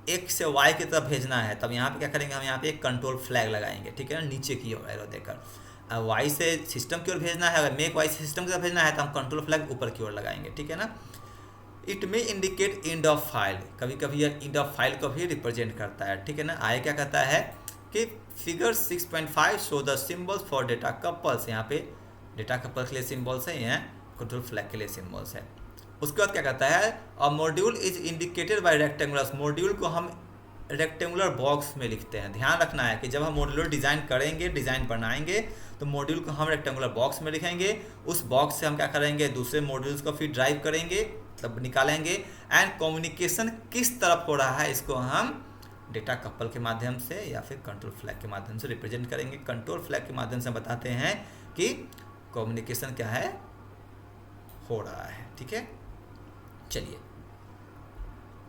एक्स से वाई की तरफ भेजना है, तब यहाँ पे क्या करेंगे, हम यहाँ पे एक कंट्रोल फ्लैग लगाएंगे, ठीक है ना, नीचे की ओर एरो देकर। वाई से सिस्टम की ओर भेजना है, अगर मेक वाई से सिस्टम की तरफ भेजना है तो हम कंट्रोल फ्लैग ऊपर की ओर लगाएंगे, ठीक है ना। It may indicate end of file, कभी कभी यह एंड ऑफ फाइल को भी रिप्रेजेंट करता है, ठीक है ना। आगे क्या कहता है कि figure 6.5 show the symbols for data couples. यहाँ पे डेटा कपल के लिए सिम्बल्स है, यहाँ कंट्रोल फ्लैग के लिए सिम्बल्स है। उसके बाद क्या कहता है, अ module is indicated bye rectangular. Module को हम रेक्टेंगुलर बॉक्स में लिखते हैं। ध्यान रखना है कि जब हम मॉड्यूलर डिज़ाइन करेंगे, डिज़ाइन बनाएंगे, तो मॉड्यूल को हम रेक्टेंगुलर बॉक्स में लिखेंगे। उस बॉक्स से हम क्या करेंगे, दूसरे मॉड्यूल्स को फिर ड्राइव करेंगे, तब निकालेंगे। एंड कम्युनिकेशन किस तरफ हो रहा है, इसको हम डेटा कपल के माध्यम से या फिर कंट्रोल फ्लैग के माध्यम से रिप्रेजेंट करेंगे। कंट्रोल फ्लैग के माध्यम से बताते हैं कि कम्युनिकेशन क्या है, हो रहा है, ठीक है। चलिए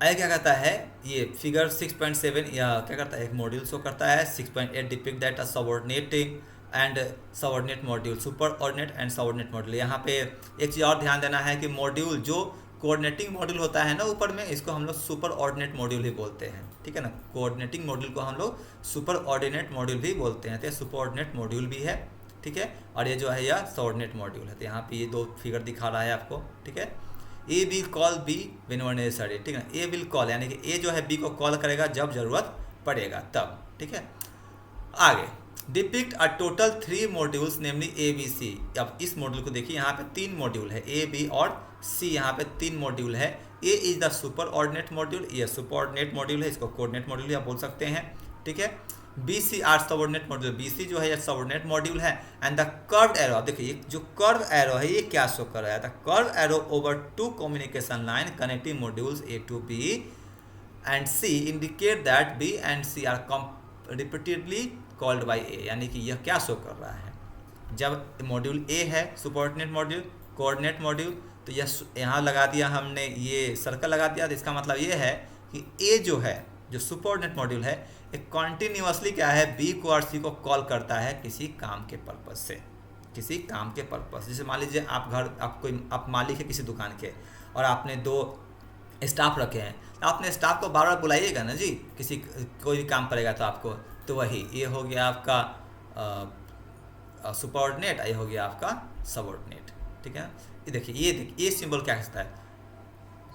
आगे क्या कहता है, ये फिगर 6.7 या क्या करता है, एक मॉड्यूल शो करता है। 6.8 depict that a subordinating and subordinate module, super ordinate and subordinate module. यहाँ पे एक चीज़ और ध्यान देना है कि मॉड्यूल जो कोऑर्डिनेटिंग मॉड्यूल होता है ना ऊपर में, इसको हम लोग सुपर ऑर्डिनेट मॉड्यूल ही बोलते हैं, ठीक है ना। कोऑर्डिनेटिंग मॉड्यूल को हम लोग सुपर ऑर्डिनेट मॉड्यूल भी बोलते हैं। तो सुपर ऑर्डिनेट मॉड्यूल भी है, ठीक है। और ये जो है यह सबऑर्डिनेट मॉड्यूल है। तो यहाँ पे ये दो फिगर दिखा रहा है आपको, ठीक है। A will call B whenever necessary, ठीक है। ए विल कॉल यानी कि ए जो है बी को कॉल करेगा जब जरूरत पड़ेगा तब, ठीक है। आगे depict a total 3 modules namely A B C. अब इस मॉड्यूल को देखिए, यहाँ पे 3 मॉड्यूल है, ए बी और सी, यहाँ पे 3 मॉड्यूल है। A is the superordinate module, ये सुपर ऑर्डिनेट मॉड्यूल है, इसको कोऑर्डिनेट मॉड्यूल आप बोल सकते हैं, ठीक है। B C are subordinate module, B C जो है ये सबऑर्डिनेट मॉड्यूल है। एंड द कर्व्ड एरो, आप देखिए ये जो कर्व एरो है ये क्या शो कर रहा है, the curve arrow over to communication line connecting modules A to B and C indicate that B and C are repeatedly called by A, यानी कि यह क्या शो कर रहा है, जब मॉड्यूल ए है सुपॉर्डिनेट मॉड्यूल कोऑर्डिनेट मॉड्यूल, तो यह यहाँ लगा दिया हमने, ये सर्कल लगा दिया, तो इसका मतलब ये है कि ए जो है जो सुपॉर्डिनेट मॉड्यूल है एक कॉन्टिन्यूसली क्या है बी को और सी को कॉल करता है किसी काम के पर्पज से, किसी काम के पर्पज। जैसे मान लीजिए आप मालिक है किसी दुकान के और आपने 2 स्टाफ रखे हैं, तो आपने स्टाफ को बार बार बुलाइएगा ना जी, कोई भी काम करेगा तो आपको, तो वही ये हो गया आपका सुपॉर्डिनेट, ये हो गया आपका सबऑर्डिनेट, ठीक है। ये देखिए ये सिंबल क्या कहता है,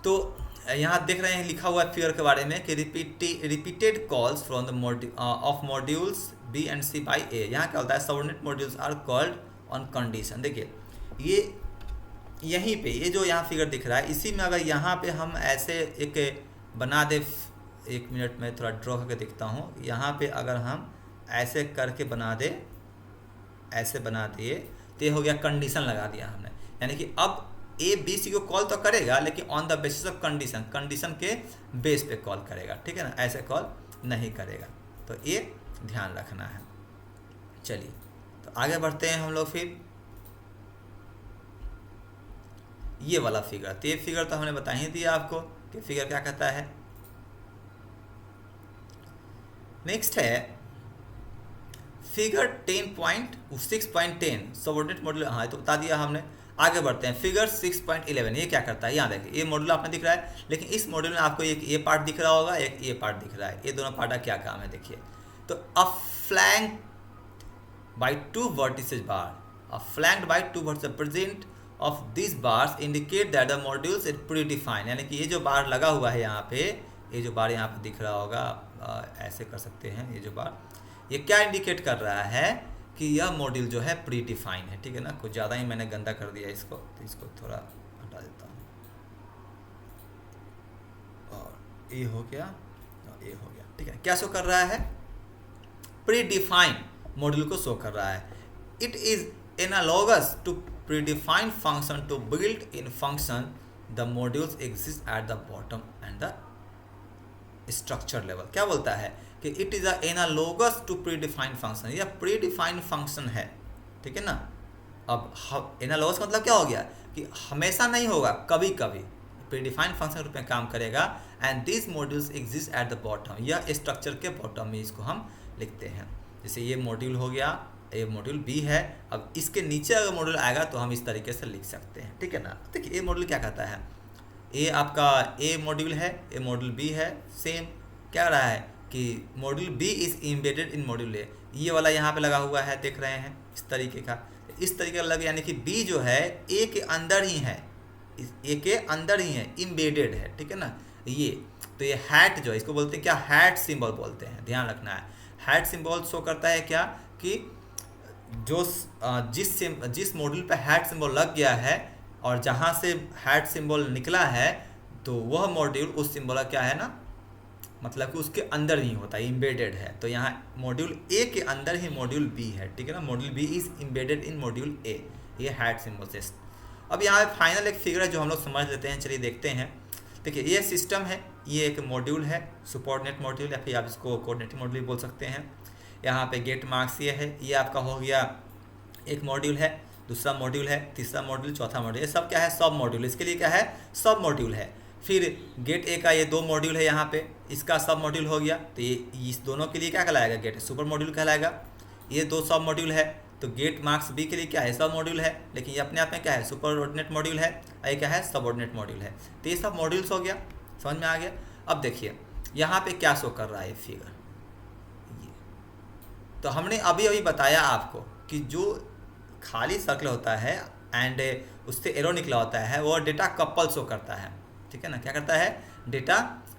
तो यहाँ देख रहे हैं लिखा हुआ है फिगर के बारे में कि repeated calls from the of modules B and C by A. यहाँ क्या होता है subordinate modules are called on condition. देखिए ये यहीं पे ये जो यहाँ फिगर दिख रहा है, इसी में अगर यहाँ पे हम ऐसे एक बना दे, 1 मिनट में थोड़ा ड्रॉ करके देखता हूँ, यहाँ पे अगर हम ऐसे करके बना दे, ऐसे बना दिए तो ये हो गया कंडीशन लगा दिया हमने, यानी कि अब ए बी सी को कॉल तो करेगा लेकिन on the basis of condition, condition के बेस पे कॉल करेगा, ठीक है ना, ऐसे कॉल नहीं करेगा, तो ये ध्यान रखना है। चलिए तो आगे बढ़ते हैं हम लोग, फिर ये वाला फिगर, तो ये फिगर तो हमने बता ही दिया आपको कि फिगर क्या कहता है। नेक्स्ट है फिगर 10.6.10 सबऑर्डिनेट मॉड्यूल, हाँ तो बता दिया हमने। आगे बढ़ते हैं फिगर 6.11, ये क्या करता है, यहाँ देखिए ये मॉड्यूल आपने दिख रहा है, लेकिन इस मॉड्यूल में आपको एक ये पार्ट दिख रहा होगा, एक ये पार्ट दिख रहा है, ये दोनों पार्ट का क्या काम है देखिए। तो a flank by 2 vertices bar, a flanked by 2 vertices present of this bars indicate that the modules is predefined, यानी कि ये जो बार लगा हुआ है यहाँ पे, ये जो बार यहाँ पे दिख रहा होगा, ऐसे कर सकते हैं, ये जो बार ये क्या इंडिकेट कर रहा है कि यह मॉड्यूल जो है प्री डिफाइन है, ठीक है ना। कुछ ज़्यादा ही मैंने गंदा कर दिया इसको, तो इसको थोड़ा हटा देता हूँ, और ये हो गया और ये हो गया, ठीक है। क्या शो कर रहा है, प्री डिफाइन मॉड्यूल को शो कर रहा है। It is analogous to predefined function to build in function, the modules exist at the bottom and the structure level. क्या बोलता है कि it is analogous to predefined function, यह प्री डिफाइंड फंक्शन है, ठीक है ना। अब एनालॉगस मतलब क्या हो गया कि हमेशा नहीं होगा, कभी कभी प्री डिफाइंड फंक्शन के रूप में काम करेगा। And this modules exist at the bottom, यह स्ट्रक्चर के बॉटम में इसको हम लिखते हैं। जैसे ये मॉड्यूल हो गया, ये मॉड्यूल बी है, अब इसके नीचे अगर मॉड्यूल आएगा तो हम इस तरीके से लिख सकते हैं, ठीक है ना। देखिए ये मॉड्यूल क्या कहता है, ये आपका ए मॉड्यूल है, ये मॉड्यूल बी है, सेम क्या रहा है कि module B is embedded in module A, ये वाला यहाँ पे लगा हुआ है, देख रहे हैं इस तरीके का, इस तरीके का लगे, यानी कि बी जो है ए के अंदर ही है, ए के अंदर ही है, एम्बेडेड है, ठीक है ना। ये तो ये हैट जो है इसको बोलते हैं क्या, हैट सिंबल बोलते हैं, ध्यान रखना है। हैट सिंबल शो करता है क्या कि जो जिस मॉड्यूल पे हैट सिंबल लग गया है और जहाँ से हैट सिंबल निकला है, तो वह मॉड्यूल उस सिंबल का क्या है ना, मतलब कि उसके अंदर ही होता है, एम्बेडेड है। तो यहाँ मॉड्यूल ए के अंदर ही मॉड्यूल बी है, ठीक है ना, module B is embedded in module A, ये हैट सिंबल से। अब यहाँ फाइनल एक फिगर है जो हम लोग समझ लेते हैं, चलिए देखते हैं। देखिए ये सिस्टम है, ये एक मॉड्यूल है सुपॉर्डिनेट मॉड्यूल, या फिर आप इसको कोऑर्डिनेट मॉड्यूल भी बोल सकते हैं। यहाँ पे गेट मार्क्स ये है, ये आपका हो गया एक मॉड्यूल है, दूसरा मॉड्यूल है, तीसरा मॉड्यूल, चौथा मॉड्यूल, ये सब क्या है, सब मॉड्यूल, इसके लिए क्या है, सब मॉड्यूल है। फिर गेट ए का ये 2 मॉड्यूल है यहाँ पे, इसका सब मॉड्यूल हो गया, तो ये इस दोनों के लिए क्या कहलाएगा, गेट सुपर मॉड्यूल कहलाएगा। ये 2 सब मॉड्यूल है, तो गेट मार्क्स बी के लिए क्या है, सब मॉड्यूल है, लेकिन ये अपने आप में क्या है, सुपर ऑर्डिनेट मॉड्यूल है, ये क्या है, सब ऑर्डिनेट मॉड्यूल है। तो ये सब मॉड्यूल्स हो गया, समझ में आ गया। अब देखिए यहाँ पे क्या शो कर रहा है फिगर, ये तो हमने अभी अभी बताया आपको कि जो खाली सर्कल होता है एंड उससे एरो निकला होता है वो डेटा कपल शो करता है, ठीक है ना। क्या करता है, डेटा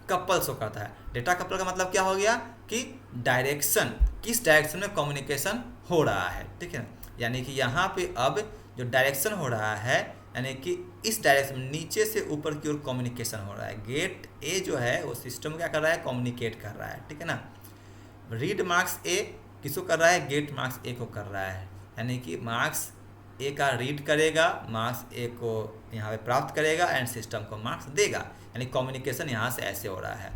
कपल शो करता है। डेटा कपल का मतलब क्या हो गया कि डायरेक्शन, किस डायरेक्शन में कम्युनिकेशन हो रहा है, ठीक है ना। यानी कि यहाँ पे अब जो डायरेक्शन हो रहा है, यानी कि इस डायरेक्शन में नीचे से ऊपर की ओर कम्युनिकेशन हो रहा है। गेट ए जो है वो सिस्टम क्या कर रहा है, कम्युनिकेट कर रहा है, ठीक है ना। रीड मार्क्स ए किसको कर रहा है, गेट मार्क्स ए को कर रहा है, यानी कि मार्क्स ए का रीड करेगा, मार्क्स ए को यहाँ पे प्राप्त करेगा एंड सिस्टम को मार्क्स देगा, यानी कम्युनिकेशन यहाँ से ऐसे हो रहा है।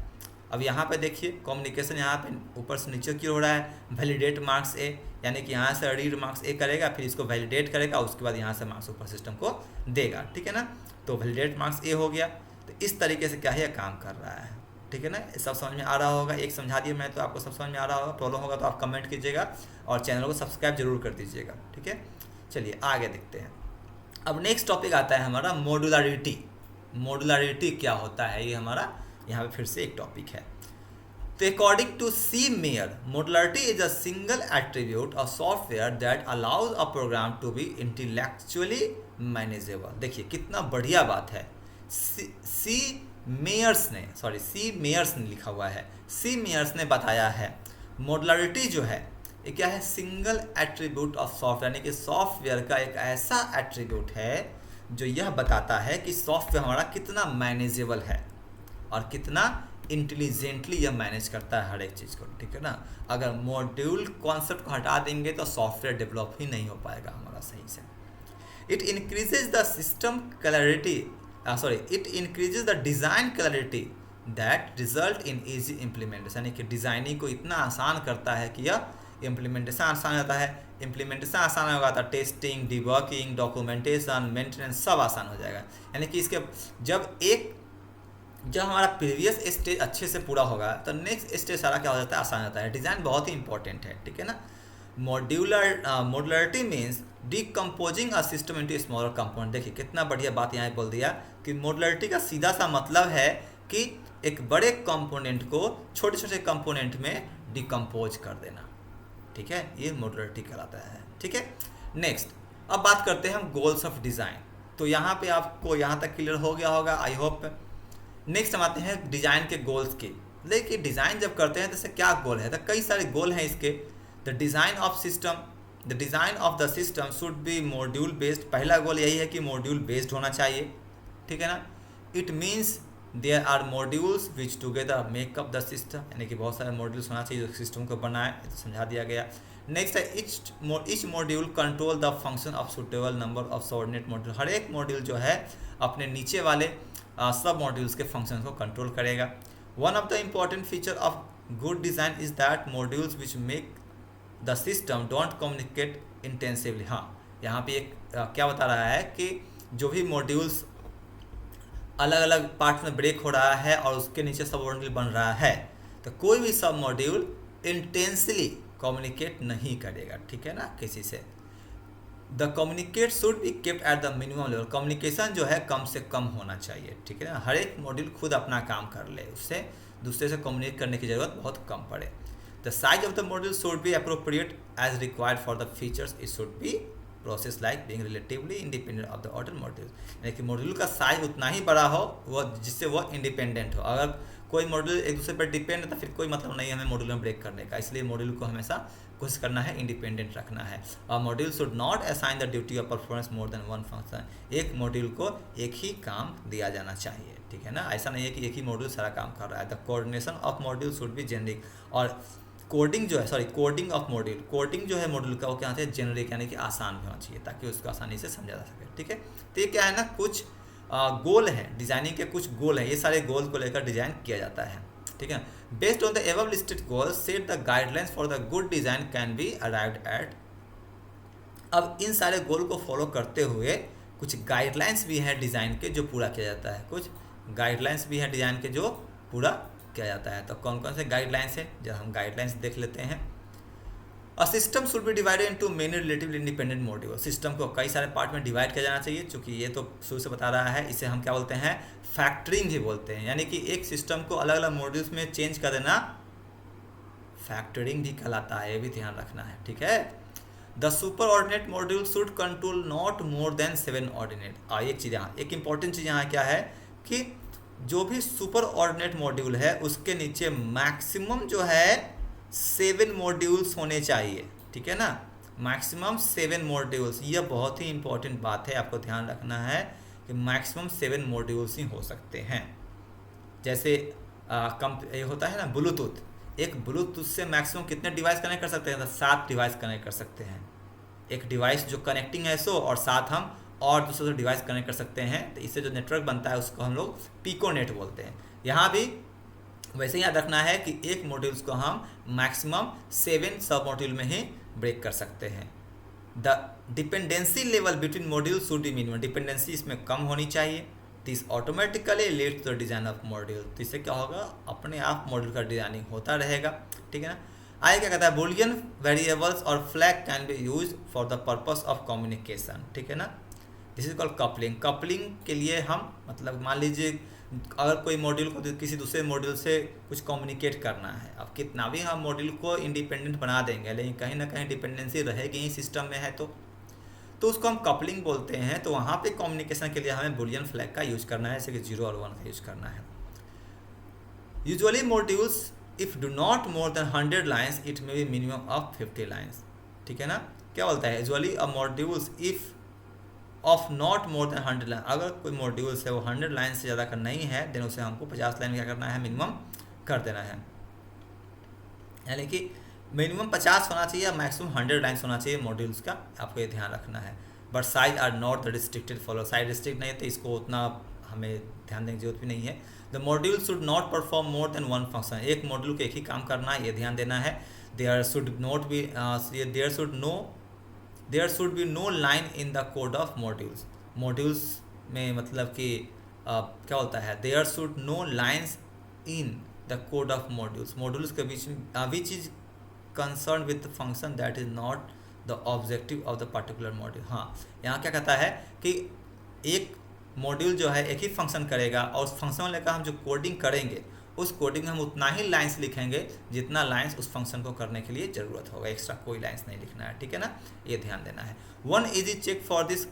अब यहाँ पे देखिए कम्युनिकेशन यहाँ पे ऊपर से नीचे की हो रहा है, वैलिडेट मार्क्स ए, यानी कि यहाँ से रीड मार्क्स ए करेगा, फिर इसको वैलिडेट करेगा, उसके बाद यहाँ से मार्क्स ऊपर सिस्टम को देगा, ठीक है ना। तो वैलिडेट मार्क्स ए हो गया। तो इस तरीके से क्या है, काम कर रहा है, ठीक है ना। सब समझ में आ रहा होगा, एक समझा दिया मैं तो आपको सब समझ में आ रहा होगा। प्रॉब्लम होगा तो आप कमेंट कीजिएगा और चैनल को सब्सक्राइब जरूर कर दीजिएगा, ठीक है। चलिए आगे देखते हैं। अब नेक्स्ट टॉपिक आता है हमारा मॉड्यूलरिटी। मॉड्यूलरिटी क्या होता है, ये हमारा यहाँ पे फिर से एक टॉपिक है। तो according to C Meyer, modularity is a single attribute of software that allows a program to be intellectually manageable. देखिए कितना बढ़िया बात है। सी मेयर्स ने लिखा हुआ है, सी मेयर्स ने बताया है मॉड्यूलरिटी जो है ये क्या है, सिंगल एट्रीब्यूट ऑफ सॉफ्टवेयर, यानी कि सॉफ्टवेयर का एक ऐसा एट्रीब्यूट है जो यह बताता है कि सॉफ्टवेयर हमारा कितना मैनेजेबल है और कितना इंटेलिजेंटली यह मैनेज करता है हर एक चीज़ को, ठीक है ना। अगर मॉड्यूल कॉन्सेप्ट को हटा देंगे तो सॉफ्टवेयर डेवलप ही नहीं हो पाएगा हमारा सही से। It increases the system clarity, it increases the design clarity that result in easy implementation, यानी कि डिज़ाइनिंग को इतना आसान करता है कि यह इम्प्लीमेंटेशन आसान होता है। इम्प्लीमेंटेशन आसान होगा तो टेस्टिंग, डिबगिंग, डॉक्यूमेंटेशन, मेंटेनेंस सब आसान हो जाएगा। यानी कि इसके जब हमारा प्रीवियस स्टेज अच्छे से पूरा होगा तो नेक्स्ट स्टेज सारा क्या हो जाता है, आसान होता है। डिज़ाइन बहुत ही इंपॉर्टेंट है, ठीक है ना। मॉड्यूलरिटी मीन्स डिकम्पोजिंग अ सिस्टम इनटू स्मॉलर कंपोनेंट। देखिए कितना बढ़िया बात यहाँ बोल दिया कि मॉड्यूलरिटी का सीधा सा मतलब है कि एक बड़े कंपोनेंट को छोटे छोटे कंपोनेंट में डिकम्पोज कर देना, ठीक है, ये मॉड्यूलरिटी कहलाता है, ठीक है। नेक्स्ट अब बात करते हैं हम गोल्स ऑफ डिज़ाइन। तो यहाँ पे आपको यहाँ तक क्लियर हो गया होगा, आई होप। नेक्स्ट हम आते हैं डिज़ाइन के गोल्स के। लेकिन डिज़ाइन जब करते हैं तो इससे क्या गोल है, तो कई सारे गोल हैं इसके। The design of the system should be module based. पहला गोल यही है कि मॉड्यूल बेस्ड होना चाहिए, ठीक है ना। It means there are modules which together make up the system, यानी कि बहुत सारे मॉड्यूल्स होना चाहिए जो सिस्टम को बनाए, तो समझा दिया गया। नेक्स्ट है each module control the function of suitable number of subordinate module. हर एक मॉड्यूल जो है अपने नीचे वाले सब मॉड्यूल्स के फंक्शन को कंट्रोल करेगा। One of the important feature of good design is that modules which make the system don't communicate intensively. हाँ, यहाँ पे एक क्या बता रहा है कि जो भी मॉड्यूल्स अलग अलग पार्ट में ब्रेक हो रहा है और उसके नीचे सब मॉड्यूल बन रहा है, तो कोई भी सब मॉड्यूल इंटेंसली कम्युनिकेट नहीं करेगा, ठीक है ना, किसी से। The communicate should be kept at the minimum level. Communication जो है कम से कम होना चाहिए, ठीक है ना। हर एक मॉड्यूल खुद अपना काम कर ले, उससे दूसरे से कम्युनिकेट करने की ज़रूरत बहुत कम पड़े। The size of the module should be appropriate as required for the features. It should be process like being relatively independent of the other module, यानी कि मॉड्यूल का साइज उतना ही बड़ा हो वह जिससे वह इंडिपेंडेंट हो। अगर कोई मॉड्यूल एक दूसरे पर डिपेंड है तो फिर कोई मतलब नहीं है हमें मॉड्यूल में ब्रेक करने का। इसलिए मॉड्यूल को हमेशा कोशिश करना है इंडिपेंडेंट रखना है। और module should not assign the duty of performance more than one function. एक मॉड्यूल को एक ही काम दिया जाना चाहिए, ठीक है ना। ऐसा नहीं है कि एक ही मॉड्यूल सारा काम कर रहा है। The coordination of module should B generic. और कोडिंग जो है मॉड्यूल का वो क्या होता है, जेनरिक, यानी कि आसान भी होना चाहिए ताकि उसको आसानी से समझा जा सके, ठीक है। तो ये क्या है ना, कुछ गोल है डिज़ाइनिंग के, कुछ गोल है, ये सारे गोल को लेकर डिज़ाइन किया जाता है, ठीक है। Based on the above listed goals set the guidelines for the good design can be arrived at. अब इन सारे गोल को फॉलो करते हुए कुछ गाइडलाइंस भी हैं डिज़ाइन के जो पूरा किया जाता है, कुछ गाइडलाइंस भी हैं डिज़ाइन के जो पूरा किया जाता है। तो कौन कौन से गाइडलाइंस हैं, जब हम गाइडलाइंस देख लेते हैं। A system should be divided into many relatively independent module. System को कई सारे पार्ट में डिवाइड किया जाना चाहिए, क्योंकि ये तो शुरू से बता रहा है। इसे हम क्या बोलते हैं, फैक्टरिंग ही बोलते हैं, यानी कि एक सिस्टम को अलग अलग मॉड्यूल्स में चेंज कर देना फैक्टरिंग भी कहलाता है, ये भी ध्यान रखना है, ठीक है। The superordinate module should control not more than 7 ordinate. एक चीज़ यहाँ, एक इंपॉर्टेंट चीज़ यहाँ क्या है कि जो भी सुपर ऑर्डिनेट मॉड्यूल है उसके नीचे मैक्सिमम जो है 7 मॉड्यूल्स होने चाहिए, ठीक है ना। मैक्सिमम 7 मॉड्यूल्स, यह बहुत ही इंपॉर्टेंट बात है, आपको ध्यान रखना है कि मैक्सिमम 7 मॉड्यूल्स ही हो सकते हैं। जैसे ये होता है ना ब्लूटूथ, एक ब्लूटूथ से मैक्सिमम कितने डिवाइस कनेक्ट कर सकते हैं? तो 7 डिवाइस कनेक्ट कर सकते हैं। एक डिवाइस जो कनेक्टिंग है सो, और साथ हम और दूसरे डिवाइस कनेक्ट कर सकते हैं। तो इससे जो नेटवर्क बनता है उसको हम लोग पिकोनेट बोलते हैं। यहाँ भी वैसे ही याद रखना है कि एक मॉड्यूल्स को हम मैक्सिमम 7 सब मॉड्यूल में ही ब्रेक कर सकते हैं। The dependency level between module should be minimum, dependency इसमें कम होनी चाहिए। This automatically leads to the design of module, तो इससे क्या होगा, अपने आप मॉड्यूल का डिजाइनिंग होता रहेगा। ठीक है ना। आगे क्या कहता है, बुलियन वेरिएबल्स और flag can be use for the purpose of communication. ठीक है ना। This is called coupling. Coupling के लिए हम मतलब मान लीजिए अगर कोई मॉड्यूल को किसी दूसरे मॉड्यूल से कुछ कम्युनिकेट करना है, अब कितना भी हम मॉड्यूल को इंडिपेंडेंट बना देंगे लेकिन कहीं ना कहीं डिपेंडेंसी रहेगी ही सिस्टम में है, तो उसको हम कपलिंग बोलते हैं। तो वहाँ पे कम्युनिकेशन के लिए हमें बुलियन फ्लैग का यूज करना है, जैसे कि 0 और 1 का यूज करना है। Usually modules if do not more than 100 lines it may B minimum of 50 lines. ठीक है ना। क्या बोलता है, usually a modules if of not more than 100 line, अगर कोई मॉड्यूल्स है वो 100 लाइन से ज़्यादा का नहीं है देन उसे हमको 50 लाइन क्या करना है, मिनिमम कर देना है। यानी कि मिनिमम 50 होना चाहिए, मैक्सिमम 100 लाइन्स होना चाहिए मॉड्यूल्स का, आपको ये ध्यान रखना है। But size are not the restricted follow, size restrict नहीं है तो इसको उतना हमें ध्यान देने की जरूरत भी नहीं है। The module should not perform more than 1 function, एक मॉड्यूल को एक ही काम करना है, ये ध्यान देना है। There should be no line in the code of modules, modules में मतलब कि क्या होता है, there should no lines in the code of modules, modules के बीच में which is concern with the function that is not the objective of the particular module. हाँ, यहाँ क्या कहता है कि एक मॉड्यूल जो है एक ही फंक्शन करेगा और उस फंक्शन में लेकर हम जो कोडिंग करेंगे उस कोडिंग में हम उतना ही लाइंस लिखेंगे जितना लाइंस उस फंक्शन को करने के लिए ज़रूरत होगा, एक्स्ट्रा कोई लाइंस नहीं लिखना है। ठीक है ना, ये ध्यान देना है। One easy check for this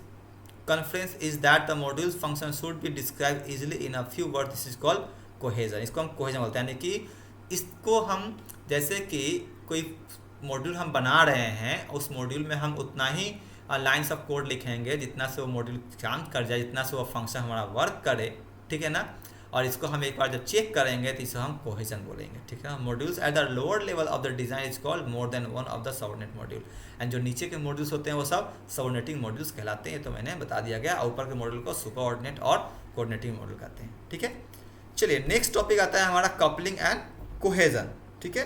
conference is that the modules function should be describe easily in a few word, this is called cohesion. इसको हम कोहेजन बोलते हैं, यानी कि इसको हम जैसे कि कोई मॉड्यूल हम बना रहे हैं उस मॉड्यूल में हम उतना ही लाइन्स ऑफ कोड लिखेंगे जितना से वो मॉड्यूल काम कर जाए, जितना से वो फंक्शन हमारा वर्क करे। ठीक है ना। और इसको हम एक बार जब चेक करेंगे तो इसे हम कोहेजन बोलेंगे। ठीक है। Modules at the lower level of the design is called more than one of the subordinate module, and जो नीचे के मॉड्यूल्स होते हैं वो सब सबऑर्डिनेटिंग मॉड्यूल्स कहलाते हैं। तो मैंने बता दिया गया, ऊपर के मॉड्यूल को सुपर ऑर्डिनेट और कोऑर्डिनेटिंग मॉड्यूल कहते हैं। ठीक है। चलिए नेक्स्ट टॉपिक आता है हमारा कपलिंग एंड कोहेजन। ठीक है।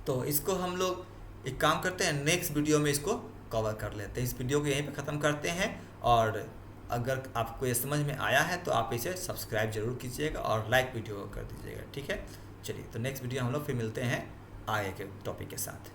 तो इसको हम लोग एक काम करते हैं, नेक्स्ट वीडियो में इसको कवर कर लेते हैं। इस वीडियो को यहीं पे ख़त्म करते हैं, और अगर आपको ये समझ में आया है तो आप इसे सब्सक्राइब जरूर कीजिएगा और लाइक वीडियो कर दीजिएगा। ठीक है। चलिए, तो नेक्स्ट वीडियो हम लोग फिर मिलते हैं आगे के टॉपिक के साथ।